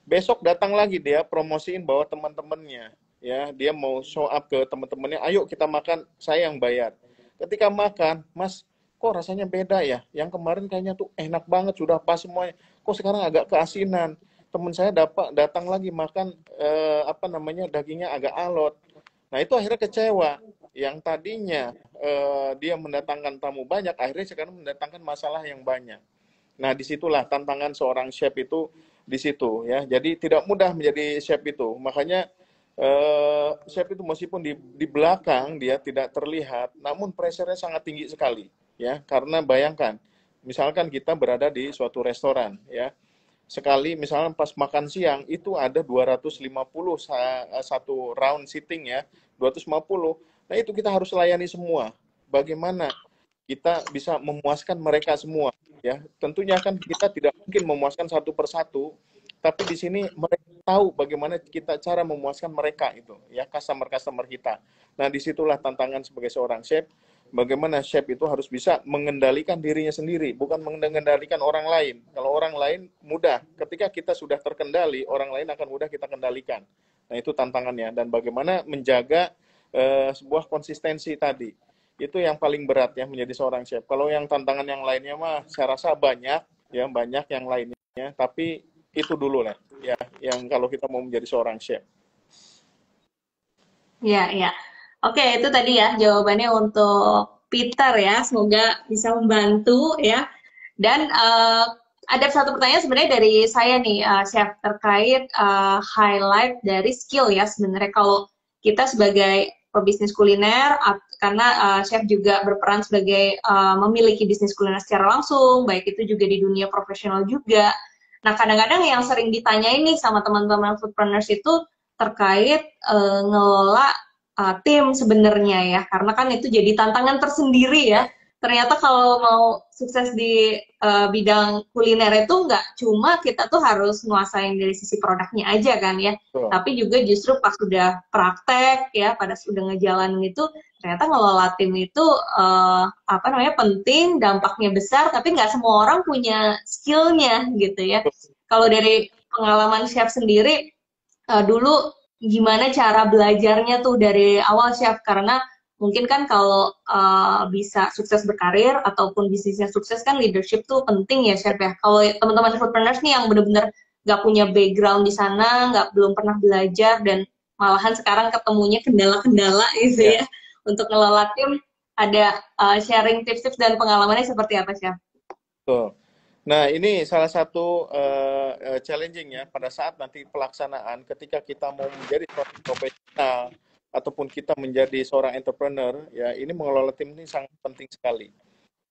Besok datang lagi dia promosiin bawa teman-temannya, ya. Dia mau show up ke teman-temannya, ayo kita makan, saya yang bayar. Ketika makan, mas, kok rasanya beda ya? Yang kemarin kayaknya tuh enak banget, sudah pas semuanya. Kok sekarang agak keasinan? Teman saya datang lagi makan dagingnya agak alot. Nah itu akhirnya kecewa. Yang tadinya dia mendatangkan tamu banyak, akhirnya sekarang mendatangkan masalah yang banyak. Nah disitulah tantangan seorang chef itu di situ ya. Jadi tidak mudah menjadi chef itu. Makanya chef itu meskipun di belakang dia tidak terlihat, namun pressure-nya sangat tinggi sekali. Ya, karena bayangkan, misalkan kita berada di suatu restoran, ya, sekali misalnya pas makan siang itu ada 250 satu round sitting ya, 250. Nah itu kita harus layani semua. Bagaimana kita bisa memuaskan mereka semua, ya? Tentunya kan kita tidak mungkin memuaskan satu persatu, tapi di sini mereka tahu bagaimana kita cara memuaskan mereka itu, ya, customer kita. Nah disitulah tantangan sebagai seorang chef. Bagaimana chef itu harus bisa mengendalikan dirinya sendiri, bukan mengendalikan orang lain. Kalau orang lain mudah, ketika kita sudah terkendali, orang lain akan mudah kita kendalikan. Nah itu tantangannya, dan bagaimana menjaga sebuah konsistensi tadi. Itu yang paling berat ya menjadi seorang chef. Kalau yang tantangan yang lainnya mah saya rasa banyak yang lainnya, tapi itu dulu lah ya, yang kalau kita mau menjadi seorang chef. Ya, ya. Oke, itu tadi ya jawabannya untuk Peter ya. Semoga bisa membantu ya. Dan ada satu pertanyaan sebenarnya dari saya nih, Chef, terkait highlight dari skill ya. Sebenarnya kalau kita sebagai pebisnis kuliner, karena Chef juga berperan sebagai memiliki bisnis kuliner secara langsung, baik itu juga di dunia profesional juga. Nah, kadang-kadang yang sering ditanyain nih sama teman-teman foodpreneurs itu terkait ngelola tim sebenarnya ya, karena kan itu jadi tantangan tersendiri ya. Ternyata kalau mau sukses di bidang kuliner itu nggak cuma kita tuh harus nguasain dari sisi produknya aja kan ya, tapi juga justru pas sudah praktek ya, pada sudah ngejalanin itu ternyata ngelola tim itu apa namanya penting, dampaknya besar, tapi nggak semua orang punya skillnya gitu ya. Kalau dari pengalaman chef sendiri, dulu gimana cara belajarnya tuh dari awal chef? Karena mungkin kan kalau bisa sukses berkarir ataupun bisnisnya sukses kan leadership tuh penting ya chef ya. Kalau teman-teman foodpreneurs nih yang bener-bener nggak punya background di sana, belum pernah belajar dan malahan sekarang ketemunya kendala-kendala gitu ya untuk ngelola tim, ada sharing tips-tips dan pengalamannya seperti apa chef? Betul. Nah, ini salah satu challenging ya pada saat nanti pelaksanaan ketika kita mau menjadi seorang profesional ataupun kita menjadi seorang entrepreneur, ya ini mengelola tim ini sangat penting sekali.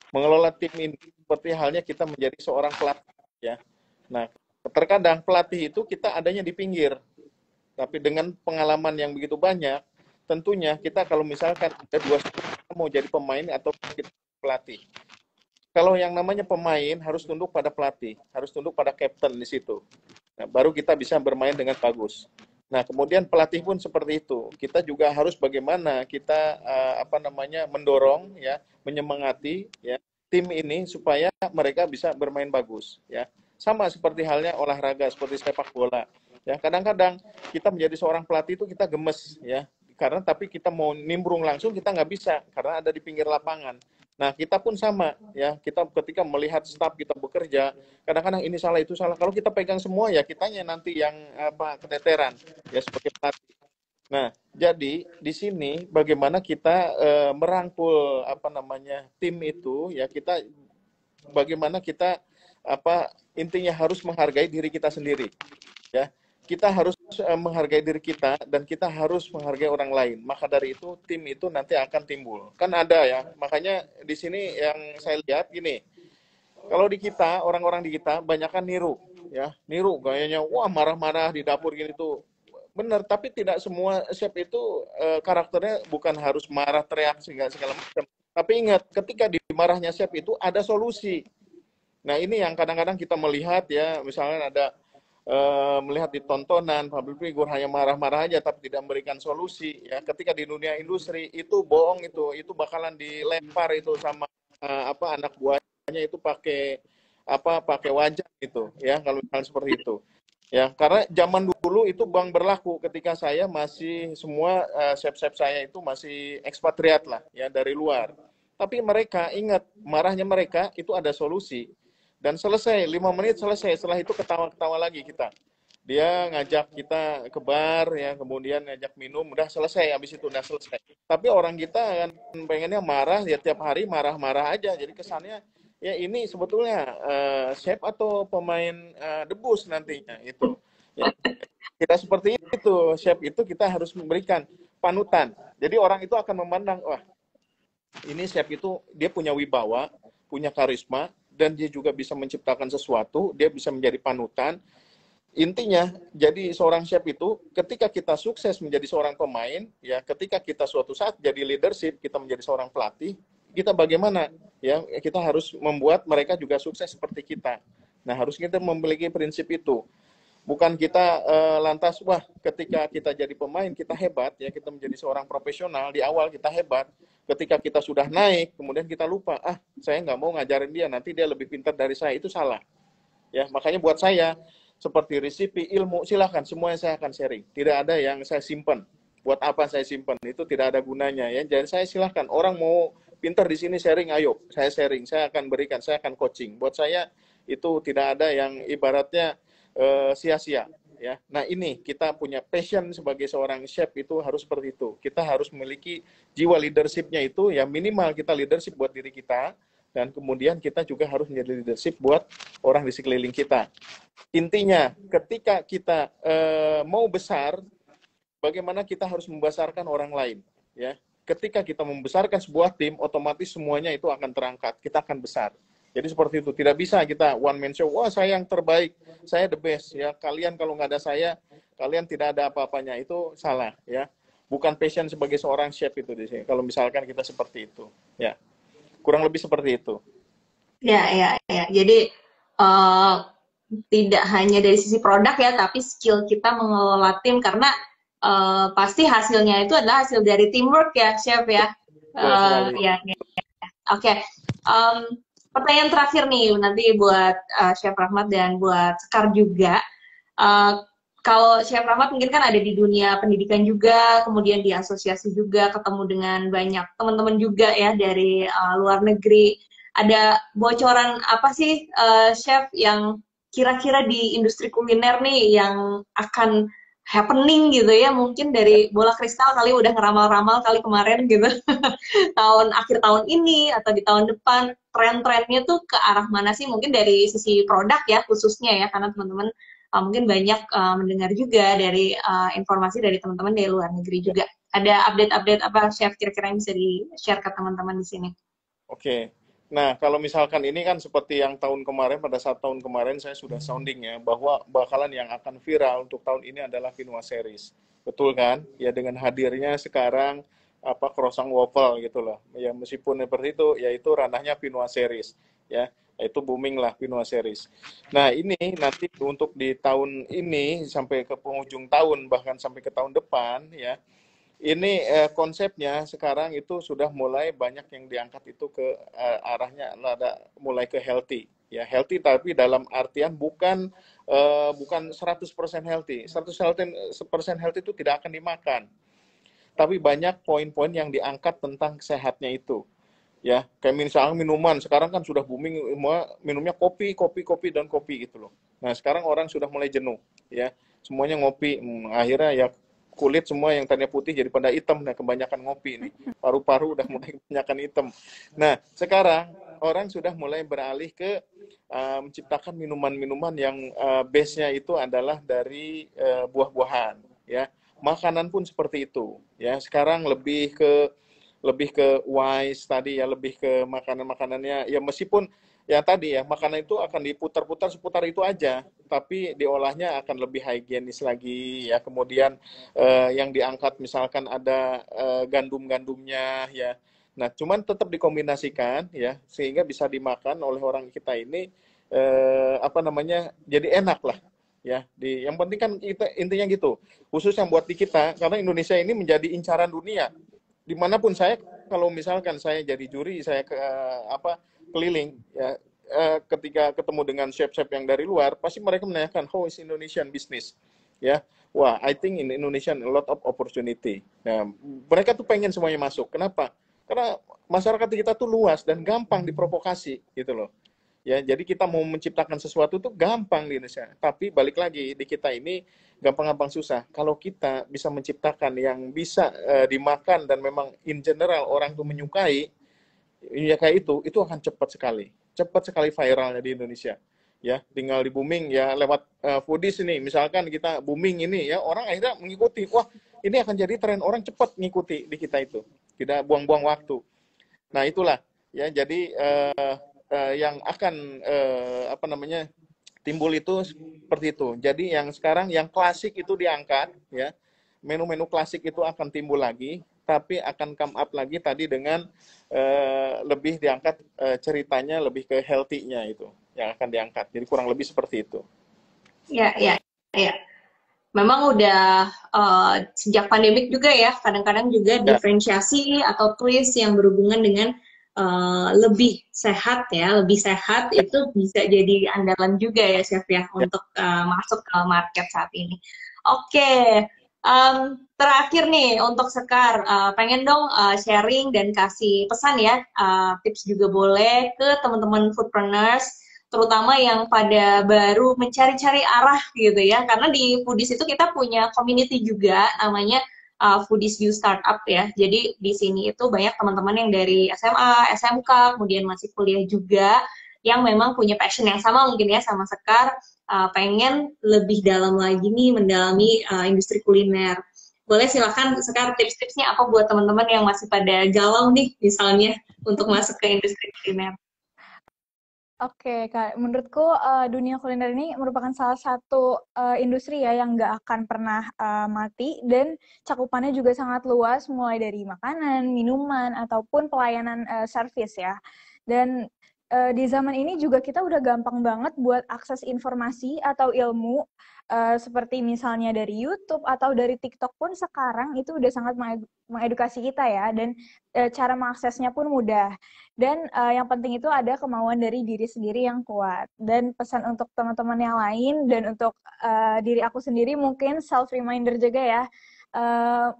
Mengelola tim ini seperti halnya kita menjadi seorang pelatih ya. Nah, terkadang pelatih itu kita adanya di pinggir. Tapi dengan pengalaman yang begitu banyak, tentunya kita kalau misalkan ada dua kita mau jadi pemain atau kita pelatih. Kalau yang namanya pemain harus tunduk pada pelatih, harus tunduk pada kapten di situ. Nah, baru kita bisa bermain dengan bagus. Nah, kemudian pelatih pun seperti itu. Kita juga harus bagaimana kita mendorong ya, menyemangati ya tim ini supaya mereka bisa bermain bagus ya. Sama seperti halnya olahraga seperti sepak bola. Ya, kadang-kadang kita menjadi seorang pelatih itu kita gemes ya. Karena tapi kita mau nimbrung langsung kita nggak bisa karena ada di pinggir lapangan. Nah, kita pun sama ya. Kita ketika melihat staf kita bekerja, kadang-kadang ini salah itu salah. Kalau kita pegang semua ya kitanya nanti yang keteteran ya sebagai pelatih. Nah, jadi di sini bagaimana kita merangkul tim itu ya kita bagaimana kita intinya harus menghargai diri kita sendiri. Ya. Kita harus menghargai diri kita dan kita harus menghargai orang lain. Maka dari itu tim itu nanti akan timbul. Kan ada ya. Makanya di sini yang saya lihat gini. Kalau di kita, orang-orang di kita banyakan niru ya. Niru gayanya wah marah-marah di dapur gini tuh. Benar, tapi tidak semua chef itu karakternya bukan harus marah, teriak segala macam. Tapi ingat, ketika di marahnya chef itu ada solusi. Nah, ini yang kadang-kadang kita melihat ya, misalnya ada melihat di tontonan public figure hanya marah-marah aja tapi tidak memberikan solusi ya. Ketika di dunia industri itu bohong, itu bakalan dilempar itu sama anak buahnya itu pakai wajah gitu ya, kalau misalnya seperti itu ya. Karena zaman dulu itu bang berlaku ketika saya masih semua chef-chef saya itu masih ekspatriat lah ya, dari luar. Tapi mereka ingat, marahnya mereka itu ada solusi. Dan selesai, 5 menit selesai. Setelah itu ketawa-ketawa lagi kita. Dia ngajak kita ke bar, ya, kemudian ngajak minum, udah selesai, habis itu udah selesai. Tapi orang kita kan pengennya marah, ya tiap hari marah-marah aja. Jadi kesannya, ya ini sebetulnya chef atau pemain debus nantinya. Itu. Ya, kita seperti itu, chef itu kita harus memberikan panutan. Jadi orang itu akan memandang, wah ini chef itu dia punya wibawa, punya karisma, dan dia juga bisa menciptakan sesuatu, dia bisa menjadi panutan. Intinya, jadi seorang chef itu, ketika kita sukses menjadi seorang pemain, ya, ketika kita suatu saat jadi leadership, kita menjadi seorang pelatih, kita bagaimana? Ya, kita harus membuat mereka juga sukses seperti kita. Nah, harus kita memiliki prinsip itu. Bukan kita lantas, wah, ketika kita jadi pemain, kita hebat, ya, kita menjadi seorang profesional, di awal kita hebat. Ketika kita sudah naik, kemudian kita lupa, saya nggak mau ngajarin dia, nanti dia lebih pintar dari saya, itu salah. Ya, makanya buat saya, seperti resipi ilmu, silahkan, semuanya saya akan sharing. Tidak ada yang saya simpan. Buat apa saya simpan? Itu tidak ada gunanya. Ya. Jadi saya silahkan, orang mau pintar di sini sharing, ayo, saya sharing, saya akan berikan, saya akan coaching. Buat saya, itu tidak ada yang ibaratnya sia-sia. Ya. Nah ini kita punya passion sebagai seorang chef itu harus seperti itu. Kita harus memiliki jiwa leadershipnya itu ya, minimal kita leadership buat diri kita dan kemudian kita juga harus menjadi leadership buat orang di sekeliling kita. Intinya ketika kita mau besar, bagaimana kita harus membesarkan orang lain. Ya, ketika kita membesarkan sebuah tim, otomatis semuanya itu akan terangkat. Kita akan besar. Jadi seperti itu, tidak bisa kita one man show, wah saya yang terbaik, saya the best, ya kalian kalau nggak ada saya, kalian tidak ada apa-apanya, itu salah, ya. Bukan passion sebagai seorang chef itu di sini, kalau misalkan kita seperti itu, ya. Kurang lebih seperti itu. Ya. Jadi tidak hanya dari sisi produk ya, tapi skill kita mengelola tim, karena pasti hasilnya itu adalah hasil dari teamwork ya, chef ya. Betul sekali. Ya, ya. Oke. Em, Pertanyaan terakhir nih nanti buat Chef Rahmat dan buat Sekar juga. Eh, Kalau Chef Rahmat mungkin kan ada di dunia pendidikan juga, kemudian di asosiasi juga, ketemu dengan banyak teman-teman juga ya dari luar negeri. Ada bocoran apa sih, Chef, yang kira-kira di industri kuliner nih yang akan happening gitu ya? Mungkin dari bola kristal kali udah ngeramal-ramal kali kemarin gitu. Akhir tahun ini atau di tahun depan tren-trennya tuh ke arah mana sih? Mungkin dari sisi produk ya khususnya ya, karena teman-teman mungkin banyak mendengar juga dari informasi dari teman-teman dari luar negeri Ya, juga. Ada update-update apa, Chef, kira-kira yang bisa di-share ke teman-teman di sini? oke. Nah, kalau misalkan ini kan seperti yang tahun kemarin, pada saat tahun kemarin saya sudah sounding ya, bahwa bakalan yang akan viral untuk tahun ini adalah quinoa series. Betul kan? Ya dengan hadirnya sekarang apa croissant waffle gitu loh. Ya meskipun seperti itu, yaitu ranahnya quinoa series. Ya, itu booming lah quinoa series. Nah, ini nanti untuk di tahun ini sampai ke penghujung tahun, bahkan sampai ke tahun depan ya, ini konsepnya sekarang itu sudah mulai banyak yang diangkat itu ke arahnya ada mulai ke healthy ya healthy tapi dalam artian bukan 100% healthy 100% healthy itu tidak akan dimakan tapi banyak poin-poin yang diangkat tentang sehatnya itu ya kayak misalnya minuman sekarang kan sudah booming semua minumnya kopi kopi kopi dan kopi gitu loh. Nah sekarang orang sudah mulai jenuh ya semuanya ngopi. Akhirnya ya kulit semua yang tadinya putih jadi pada hitam. Nah kebanyakan ngopi nih paru-paru udah mulai kebanyakan hitam. Nah sekarang orang sudah mulai beralih ke menciptakan minuman-minuman yang base-nya itu adalah dari buah-buahan ya makanan pun seperti itu ya sekarang lebih ke wise tadi ya lebih ke makanan-makanannya ya meskipun ya tadi ya makanan itu akan diputar-putar seputar itu aja tapi diolahnya akan lebih higienis lagi ya kemudian yang diangkat misalkan ada gandum-gandumnya ya nah cuman tetap dikombinasikan ya sehingga bisa dimakan oleh orang kita ini apa namanya jadi enak lah ya yang penting kan kita intinya gitu khusus yang buat di kita karena Indonesia ini menjadi incaran dunia dimanapun saya kalau misalkan saya jadi juri saya keliling ya ketika ketemu dengan chef-chef yang dari luar pasti mereka menanyakan how is Indonesian business ya wah I think in Indonesia a lot of opportunity. Nah mereka tuh pengen semuanya masuk kenapa karena masyarakat kita tuh luas dan gampang diprovokasi gitu loh ya jadi kita mau menciptakan sesuatu tuh gampang di Indonesia tapi balik lagi di kita ini gampang-gampang susah kalau kita bisa menciptakan yang bisa dimakan dan memang in general orang tuh menyukai ya kayak itu akan cepat sekali viralnya di Indonesia ya tinggal di booming ya lewat foodies ini misalkan kita booming ini ya orang akhirnya mengikuti wah ini akan jadi tren orang cepat mengikuti di kita itu tidak buang-buang waktu. Nah itulah ya jadi yang akan apa namanya timbul itu seperti itu. Jadi yang sekarang yang klasik itu diangkat ya. Menu-menu klasik itu akan timbul lagi tapi akan come up lagi tadi dengan lebih diangkat ceritanya lebih ke healthy-nya itu yang akan diangkat. Jadi kurang lebih seperti itu. Ya, ya, ya. Memang udah sejak pandemik juga ya, kadang-kadang juga Ya, diferensiasi atau twist yang berhubungan dengan lebih sehat ya, lebih sehat itu bisa jadi andalan juga ya Chef ya ya. untuk masuk ke market saat ini. Oke, terakhir nih untuk Sekar, pengen dong sharing dan kasih pesan ya, tips juga boleh ke teman-teman foodpreneurs terutama yang pada baru mencari-cari arah gitu ya. Karena di Foodies itu kita punya community juga namanya Foodies You Startup ya. Jadi di sini itu banyak teman-teman yang dari SMA, SMK, kemudian masih kuliah juga yang memang punya passion yang sama mungkin ya sama Sekar, pengen lebih dalam lagi nih mendalami industri kuliner. Boleh silakan Sekar tips-tipsnya apa buat teman-teman yang masih pada galau nih misalnya untuk masuk ke industri kuliner. Oke, Kak. Menurutku dunia kuliner ini merupakan salah satu industri ya yang nggak akan pernah mati dan cakupannya juga sangat luas, mulai dari makanan, minuman, ataupun pelayanan service ya. Dan di zaman ini juga kita udah gampang banget buat akses informasi atau ilmu, seperti misalnya dari YouTube atau dari TikTok pun sekarang itu udah sangat mengedukasi kita ya, dan cara mengaksesnya pun mudah. Dan yang penting itu ada kemauan dari diri sendiri yang kuat. Dan pesan untuk teman-teman yang lain dan untuk diri aku sendiri mungkin self reminder juga ya.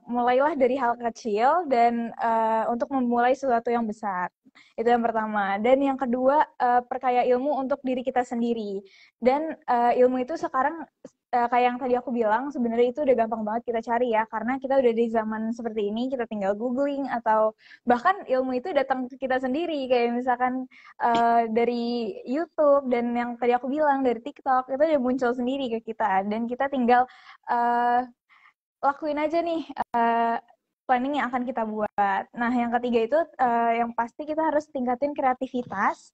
Mulailah dari hal kecil dan untuk memulai sesuatu yang besar. Itu yang pertama. Dan yang kedua, perkaya ilmu untuk diri kita sendiri. Dan ilmu itu sekarang kayak yang tadi aku bilang, sebenarnya itu udah gampang banget kita cari ya, karena kita udah di zaman seperti ini, kita tinggal googling atau bahkan ilmu itu datang ke kita sendiri, kayak misalkan dari YouTube dan yang tadi aku bilang dari TikTok, itu udah muncul sendiri ke kita, dan kita tinggal lakuin aja nih planning yang akan kita buat. Nah, yang ketiga itu yang pasti kita harus tingkatin kreativitas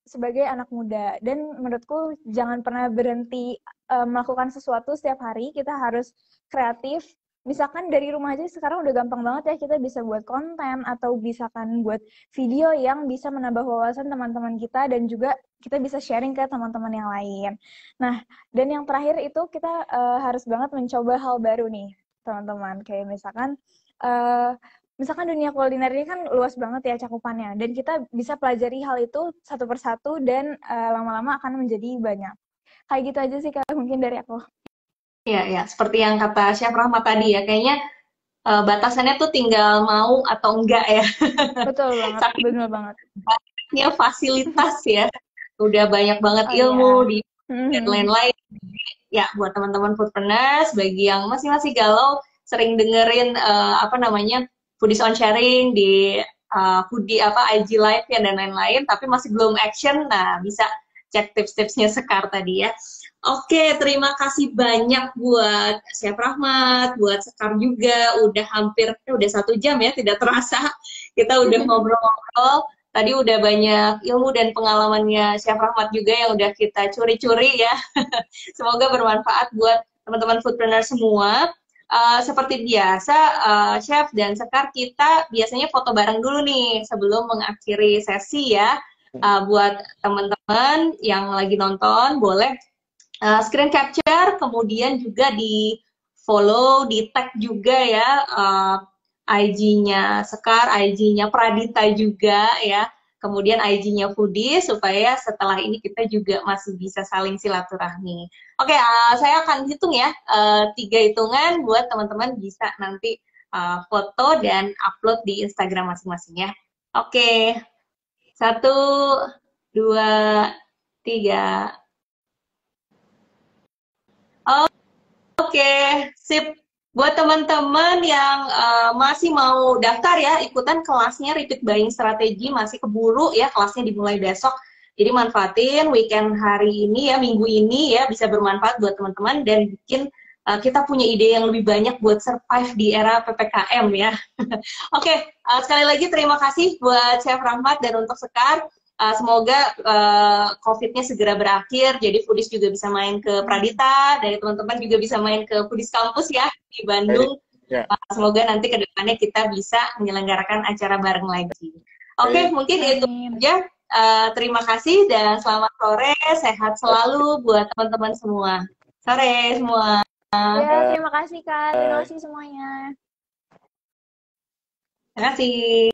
sebagai anak muda. Dan menurutku jangan pernah berhenti melakukan sesuatu setiap hari. Kita harus kreatif. Misalkan dari rumah aja sekarang udah gampang banget ya, kita bisa buat konten atau misalkan buat video yang bisa menambah wawasan teman-teman kita dan juga kita bisa sharing ke teman-teman yang lain. Nah, dan yang terakhir itu kita harus banget mencoba hal baru nih, teman-teman. Kayak misalkan dunia kuliner ini kan luas banget ya cakupannya, dan kita bisa pelajari hal itu satu persatu dan lama-lama akan menjadi banyak. Kayak gitu aja sih Kak, mungkin dari aku. Ya, ya, seperti yang kata Chef Rahmat tadi ya, kayaknya batasannya tuh tinggal mau atau enggak ya. Betul banget, Saking benar banget. banyaknya fasilitas ya, udah banyak banget Oh ilmu iya. di dan lain-lain. Ya, buat teman-teman foodpreneurs, bagi yang masih galau, sering dengerin apa namanya Foodies on Sharing di Foodie IG Live ya dan lain-lain, tapi masih belum action, nah bisa cek tips-tipsnya Sekar tadi ya. Oke, terima kasih banyak buat Chef Rahmat, buat Sekar juga, udah hampir udah 1 jam ya, tidak terasa kita udah ngobrol-ngobrol. Tadi udah banyak ilmu dan pengalamannya Chef Rahmat juga yang udah kita curi-curi ya. Semoga bermanfaat buat teman-teman foodpreneur semua. Seperti biasa, Chef dan Sekar kita biasanya foto bareng dulu nih sebelum mengakhiri sesi ya. Buat teman-teman yang lagi nonton, boleh screen capture, kemudian juga di follow, di tag juga ya IG-nya Sekar, IG-nya Pradita juga ya, kemudian IG-nya Foodies, supaya setelah ini kita juga masih bisa saling silaturahmi. Oke, saya akan hitung ya, 3 hitungan buat teman-teman bisa nanti foto dan upload di Instagram masing-masing ya. Oke, 1, 2, 3. Oke, sip. Buat teman-teman yang masih mau daftar ya, ikutan kelasnya Repeat Buying Strategy, masih keburu ya, kelasnya dimulai besok. Jadi manfaatin weekend hari ini ya, minggu ini ya, bisa bermanfaat buat teman-teman dan bikin kita punya ide yang lebih banyak buat survive di era PPKM ya. Oke, sekali lagi terima kasih buat Chef Rahmat dan untuk Sekar. Semoga COVID-nya segera berakhir, jadi Foodies juga bisa main ke Pradita, dari teman-teman juga bisa main ke Foodies Kampus ya, di Bandung. Semoga nanti ke depannya kita bisa menyelenggarakan acara bareng lagi. Oke, mungkin itu aja. Terima kasih dan selamat sore, sehat selalu buat teman-teman semua. Sore semua. Ya, terima kasih Kak, terima kasih semuanya. Terima kasih.